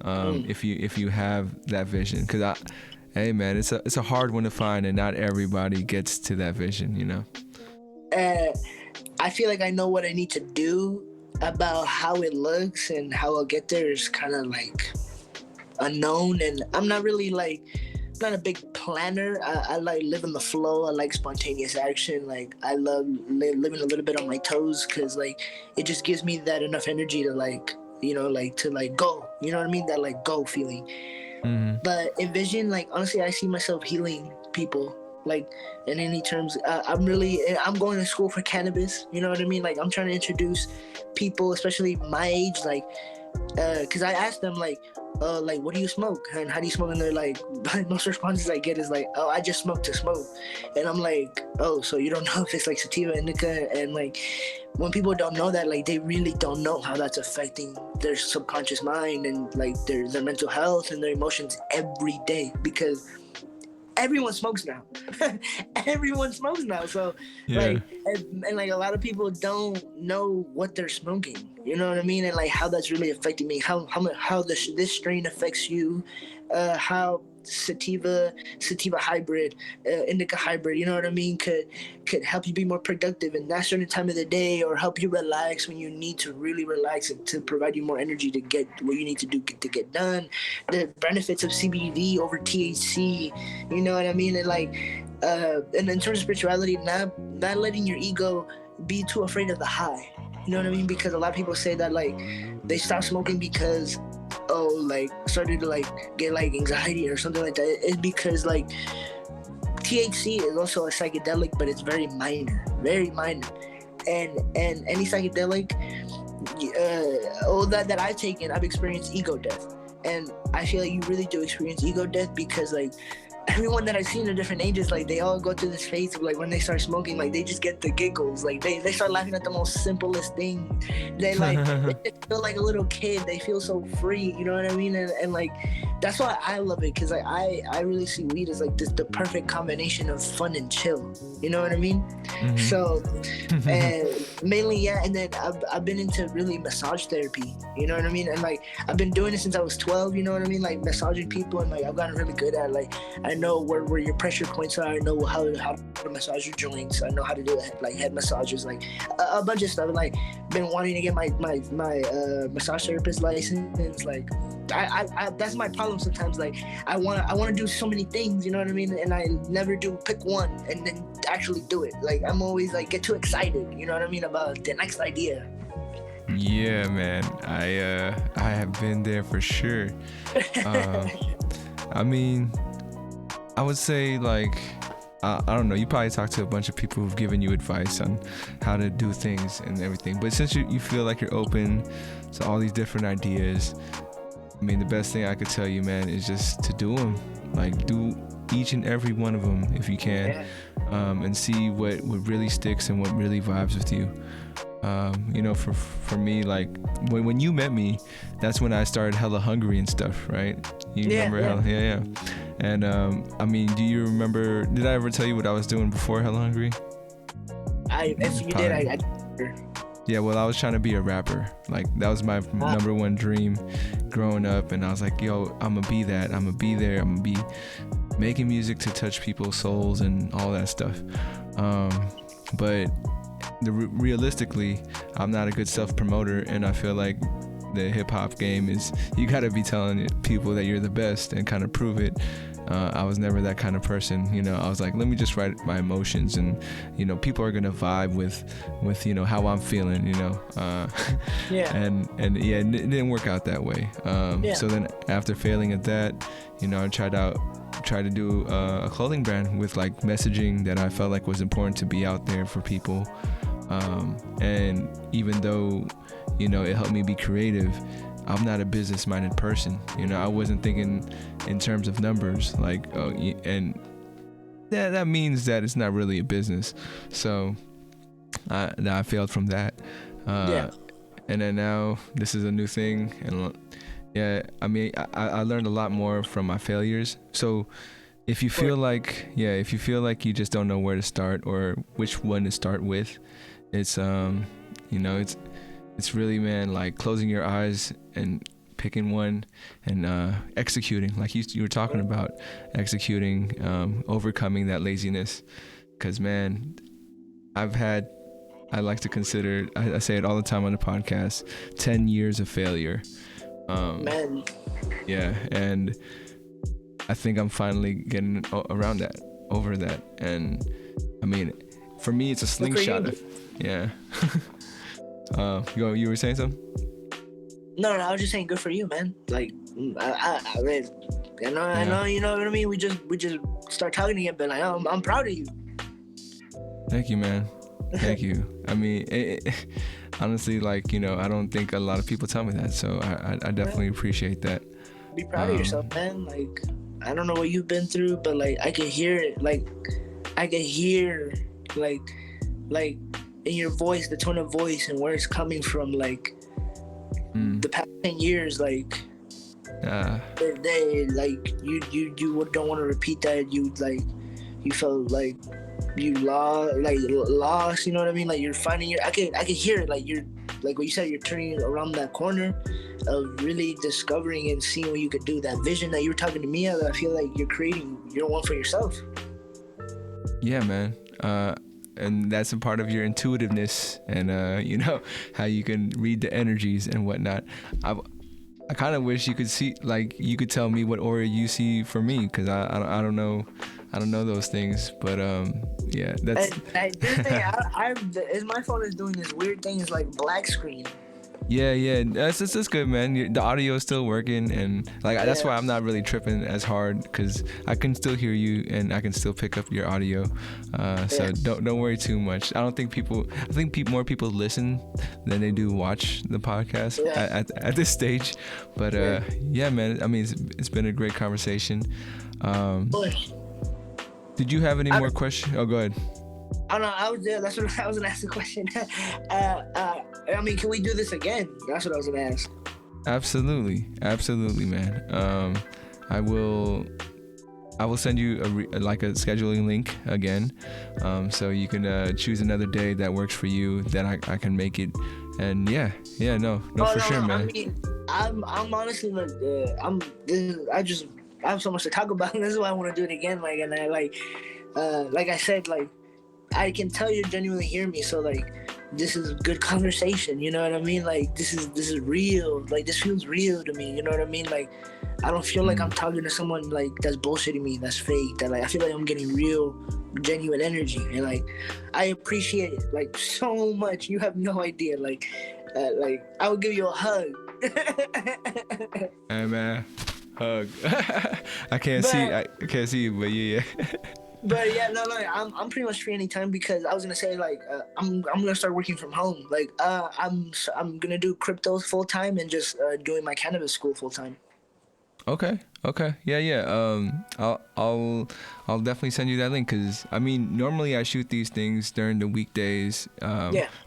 If you have that vision, because hey man, it's a hard one to find, and not everybody gets to that vision, you know. I feel like I know what I need to do. About how it looks and how I'll get there is kind of like unknown, and I'm not really like not a big planner. I like live in the flow. I like spontaneous action. Like I love living a little bit on my toes, because like it just gives me that enough energy to like like to like go, you know what I mean, that like go feeling. Mm-hmm. But in vision, like honestly, I see myself healing people, like in any terms. I'm going to school for cannabis, you know what I mean, like I'm trying to introduce people, especially my age, like because I asked them like what do you smoke and how do you smoke, and they're like most responses I get is like, oh, I just smoke to smoke. And I'm like, oh, so you don't know if it's like sativa, indica. And like when people don't know that, like they really don't know how that's affecting their subconscious mind and like their mental health and their emotions every day, because everyone smokes now. Everyone smokes now. So Yeah. like and like a lot of people don't know what they're smoking. You know what I mean? And like how that's really affecting me. How this strain affects you. How sativa hybrid, indica hybrid, you know what I mean, could help you be more productive in that certain time of the day, or help you relax when you need to really relax, and to provide you more energy to get what you need to do to get done. The benefits of CBD over THC, you know what I mean? And like and in terms of spirituality, not letting your ego be too afraid of the high, you know what I mean? Because a lot of people say that like they stop smoking because like started to like get like anxiety or something like that. It's because like THC is also a psychedelic, but it's very minor, and any psychedelic that I've taken, I've experienced ego death. And I feel like you really do experience ego death, because like everyone that I've seen at different ages, like they all go through this phase of like when they start smoking, like they just get the giggles, like they start laughing at the most simplest thing. They like they just feel like a little kid. They feel so free, you know what I mean? And like that's why I love it, because like I really see weed as like the perfect combination of fun and chill, you know what I mean? Mm-hmm. So and mainly, yeah. And then I've been into really massage therapy, you know what I mean? And like I've been doing it since I was 12, you know what I mean, like massaging people. And like I've gotten really good at like, I know where your pressure points are. I know how to massage your joints. I know how to do like head massages, like a bunch of stuff. And like been wanting to get my massage therapist license. Like I that's my problem sometimes. Like I want to do so many things, you know what I mean? And I never do pick one and then actually do it. Like I'm always like get too excited, you know what I mean, about the next idea. Yeah, man. I have been there for sure. I mean, I would say like I don't know, you probably talked to a bunch of people who've given you advice on how to do things and everything, but since you feel like you're open to all these different ideas, I mean, the best thing I could tell you, man, is just to do them. Like do each and every one of them if you can, and see what really sticks and what really vibes with you. You know, for me, like when you met me, that's when I started hella hungry and stuff, right? You remember hella, yeah. And I mean, do you remember? Did I ever tell you what I was doing before hella hungry? If you did, I yeah, well, I was trying to be a rapper. Like that was my number one dream growing up, and I was like, yo, I'm gonna be that. I'm gonna be there. I'm gonna be making music to touch people's souls and all that stuff. But realistically, I'm not a good self-promoter, and I feel like the hip-hop game is you gotta be telling people that you're the best and kind of prove it. I was never that kind of person, you know. I was like, let me just write my emotions, and you know, people are gonna vibe with you know how I'm feeling, you know. And yeah, it didn't work out that way. So then after failing at that, you know, I tried to do a clothing brand with like messaging that I felt like was important to be out there for people. And even though, you know, it helped me be creative, I'm not a business-minded person. You know, I wasn't thinking in terms of numbers, like, and that means that it's not really a business. So I failed from that. And then now this is a new thing, and yeah, I mean, I learned a lot more from my failures. So if you feel like you just don't know where to start or which one to start with, it's you know, it's really, man, like closing your eyes and picking one and executing, like you were talking about, executing, overcoming that laziness. Because, man, I like to consider, I say it all the time on the podcast, 10 years of failure. Man. Yeah, and I think I'm finally getting around that, over that. And I mean, for me, it's a slingshot. Yeah. You were saying something? No, I was just saying, good for you, man. Like, I know, you know what I mean. We just start talking again, but like, I'm proud of you. Thank you, man. Thank you. I mean, honestly, like, you know, I don't think a lot of people tell me that, so I definitely appreciate that. Be proud of yourself, man. Like, I don't know what you've been through, but like, I can hear it. Like, I can hear, like in your voice, the tone of voice and where it's coming from. Like, the past 10 years, like, they like you don't want to repeat that. You felt like you lost. You know what I mean? Like, you're finding your. I can hear it. Like, you're like what you said. You're turning around that corner of really discovering and seeing what you could do. That vision that you were talking to me about, I feel like you're creating your one for yourself. Yeah, man. And that's a part of your intuitiveness and you know, how you can read the energies and whatnot. I kind of wish you could see, like, you could tell me what aura you see for me, because I don't know those things, but yeah, that's. My phone is doing this weird thing. It's like black screen. Yeah, that's good, man. The audio is still working, and like that's why I'm not really tripping as hard, because I can still hear you and I can still pick up your audio. So don't worry too much. I think more people listen than they do watch the podcast at this stage. But yeah, man. I mean, it's been a great conversation. Did you have any more questions? Oh, go ahead. I don't know. I was there. That's what I was gonna ask the question. I mean, can we do this again? That's what I was gonna ask. Absolutely, man. I will send you a scheduling link again, so you can choose another day that works for you, that I can make it. And no, for sure, man. I mean, I'm honestly like, I have so much to talk about. This is why I want to do it again. Like, and I like I said, like, I can tell you genuinely hear me. So like, this is good conversation. You know what I mean? Like, this is real. Like, this feels real to me. You know what I mean? Like, I don't feel like I'm talking to someone like that's bullshitting me, that's fake. That like, I feel like I'm getting real, genuine energy, and like, I appreciate it like so much. You have no idea. Like I would give you a hug. Hey, man, hug. I can't see you, but yeah. But yeah, no, I'm pretty much free anytime, because I was gonna say, like, I'm gonna start working from home. Like, I'm gonna do crypto full time and just doing my cannabis school full time. Okay, yeah. I'll definitely send you that link, because I mean, normally I shoot these things during the weekdays,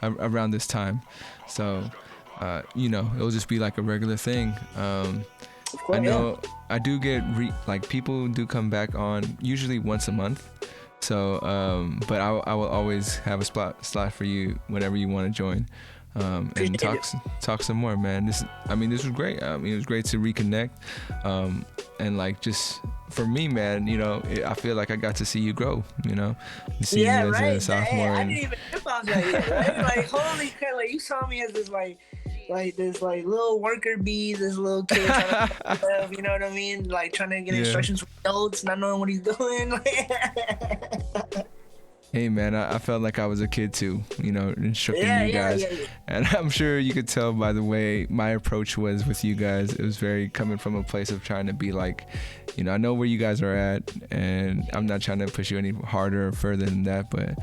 around this time, so you know, it'll just be like a regular thing. Of course, I know I do get people do come back on usually once a month, so but I will always have a slot for you whenever you want to join, and talk some more, man. This was great. I mean, it was great to reconnect, and like, just for me, man, you know, I feel like I got to see you grow, you know, see you as a sophomore. I didn't even think about that yet, right? Like, holy crap, like, you saw me as this this little worker bee, this little kid trying to, you know what I mean? Like, trying to get instructions from adults, not knowing what he's doing. Hey, man, I felt like I was a kid too, you know, instructing you guys. Yeah. And I'm sure you could tell by the way my approach was with you guys. It was very coming from a place of trying to be like, you know, I know where you guys are at, and I'm not trying to push you any harder or further than that, but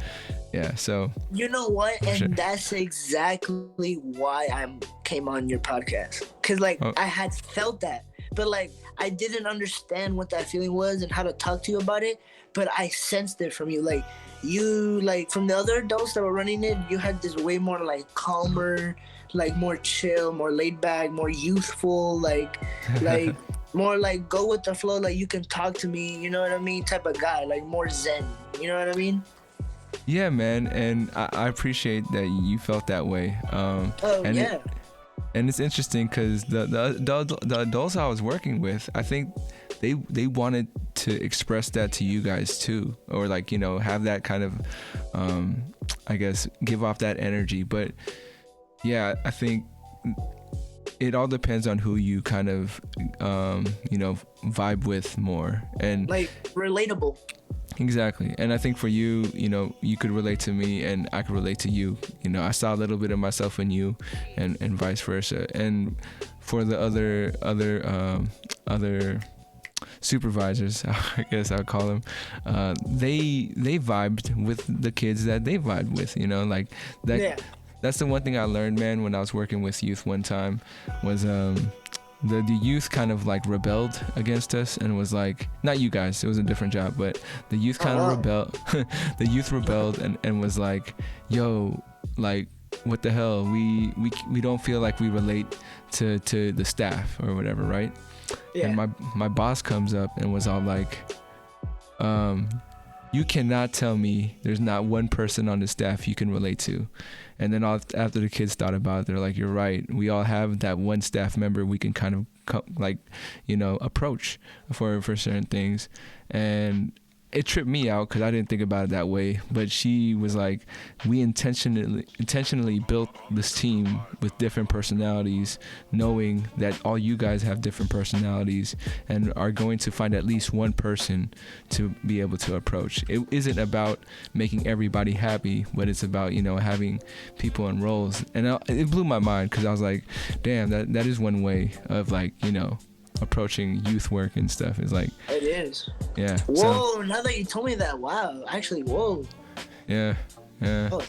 yeah, so. You know what? And that's exactly why I came on your podcast. Because, like, I had felt that, but, like, I didn't understand what that feeling was and how to talk to you about it, but I sensed it from you. Like, you, like, from the other adults that were running it, you had this way more, like, calmer, like, more chill, more laid back, more youthful, like more like go with the flow, like, you can talk to me, you know what I mean, type of guy, like, more zen, you know what I mean? Yeah, man, and I appreciate that you felt that way. And it's interesting because the adults I was working with, I think they wanted to express that to you guys too, or like, you know, have that kind of, I guess, give off that energy. But yeah, I think it all depends on who you kind of, you know, vibe with more, and like relatable. Exactly. And I think for you, you know, you could relate to me and I could relate to you. You know, I saw a little bit of myself in you, and vice versa. And for the other supervisors, I guess I'll call them, they vibed with the kids that they vibed with, you know, like that. Yeah. That's the one thing I learned, man, when I was working with youth one time, was the youth kind of like rebelled against us and was like, not you guys, it was a different job, but the youth kind of rebelled. The youth rebelled and was like, yo, like, what the hell, we don't feel like we relate to the staff or whatever, right? Yeah. And my boss comes up and was all like, you cannot tell me there's not one person on the staff you can relate to. And then after the kids thought about it, they're like, you're right. We all have that one staff member we can kind of approach for certain things. And it tripped me out because I didn't think about it that way. But she was like, we intentionally built this team with different personalities, knowing that all you guys have different personalities and are going to find at least one person to be able to approach. It isn't about making everybody happy, but it's about, having people in roles. And it blew my mind because I was like, damn, that is one way of approaching youth work and stuff. Is like, it is. Yeah. Whoa, now that you told me that, wow, actually, whoa. Yeah. Oh.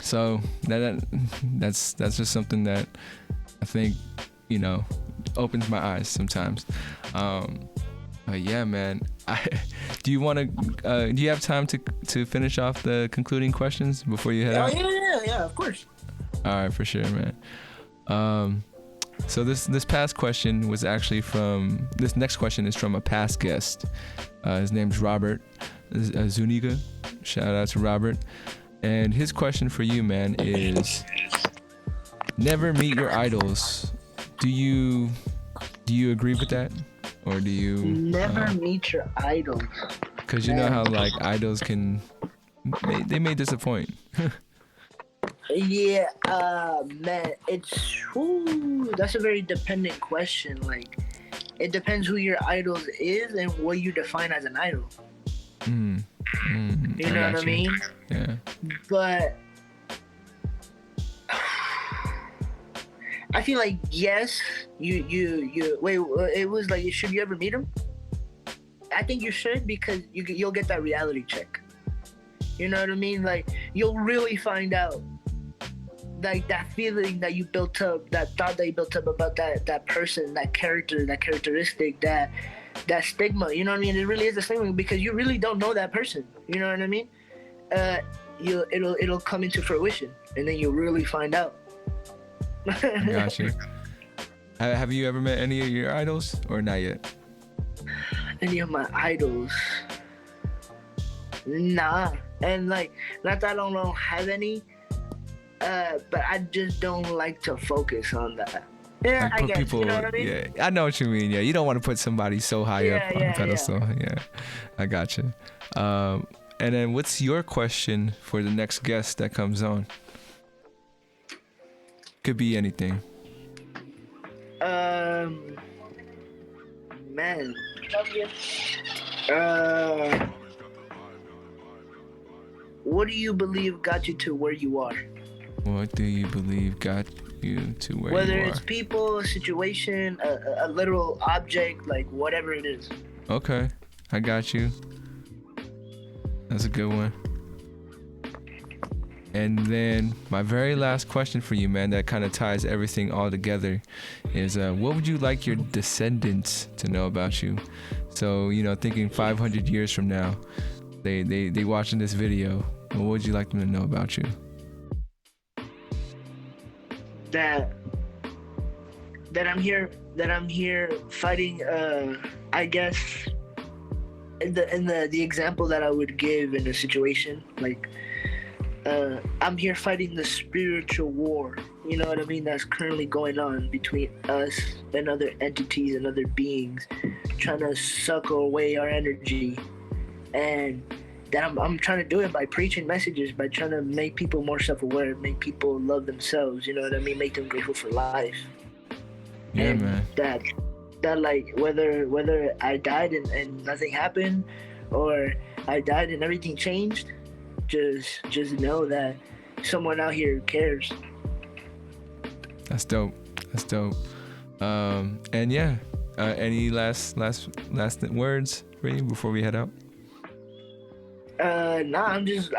So that's just something that I think opens my eyes sometimes. But yeah, man. Do you have time to finish off the concluding questions before you head out? Yeah, of course. All right, for sure, man. So this past question was actually this next question is from a past guest. His name's Robert Zuniga. Shout out to Robert. And his question for you, man, is never meet your idols. Do you agree with that? Or do you never meet your idols? Because you know how idols they may disappoint. Yeah, man, that's a very dependent question. Like, it depends who your idol is and what you define as an idol. You know what I mean? Yeah. But I feel like yes, you wait. It was like, should you ever meet him? I think you should, because you'll get that reality check. You know what I mean? Like, you'll really find out. Like, that feeling that you built up, that thought that you built up about that person, that character, that characteristic, that stigma, you know what I mean? It really is a stigma because you really don't know that person. You know what I mean? It'll come into fruition, and then you'll really find out. Gotcha. Have you ever met any of your idols, or not yet? Any of my idols? Nah. And not that I don't have any. But I just don't like to focus on that. Yeah, I guess. You know what I mean? Yeah, I know what you mean. Yeah, you don't want to put somebody so high up on a pedestal. Yeah, I got you. And then, what's your question for the next guest that comes on? Could be anything. Man. What do you believe got you to where you are? What do you believe got you to where you are? Whether it's people, a situation, a literal object, whatever it is. Okay, I got you. That's a good one. And then my very last question for you, man, that kind of ties everything all together is, what would you like your descendants to know about you? So, thinking 500 years from now, they watching this video, what would you like them to know about you? That I'm here fighting, I guess, in the example that I would give in a situation, I'm here fighting the spiritual war, you know what I mean, that's currently going on between us and other entities and other beings, trying to suck away our energy. And that I'm trying to do it by preaching messages, by trying to make people more self-aware, make people love themselves, you know what I mean, make them grateful for life. Yeah, and man. That whether I died and nothing happened, or I died and everything changed, just know that someone out here cares. That's dope. That's dope. And yeah, any last words for you before we head out? Nah, I'm just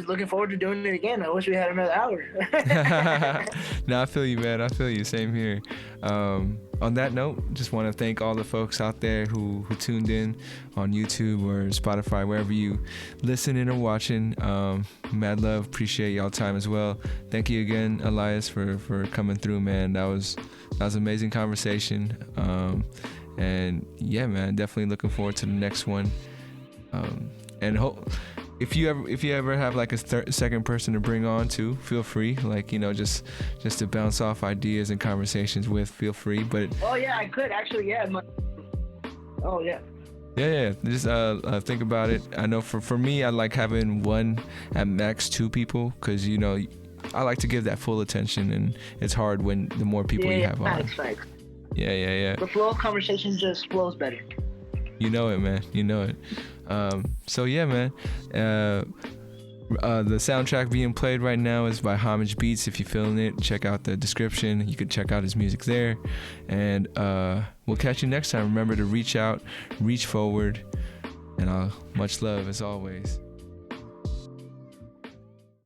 looking forward to doing it again. I wish we had another hour. No, I feel you, man. I feel you. Same here. On that note, just want to thank all the folks out there who tuned in on YouTube or Spotify, wherever you listening or watching. Mad love. Appreciate y'all time as well. Thank you again, Elias, for coming through, man. That was amazing conversation. And yeah, man, definitely looking forward to the next one. And if you ever have like a second person to bring on too, feel free. Like, you know, just to bounce off ideas and conversations with, feel free. But oh yeah, I could actually, yeah. Oh yeah. Yeah. Just think about it. I know for me, I like having one at max 2 people, because you know I like to give that full attention, and it's hard when the more people you have on. Facts. Yeah. The flow of conversation just flows better. You know it, man. You know it. So yeah, man. The soundtrack being played right now is by Homage Beats. If you're feeling it, check out the description. You can check out his music there. And we'll catch you next time. Remember to reach out, reach forward, and much love as always.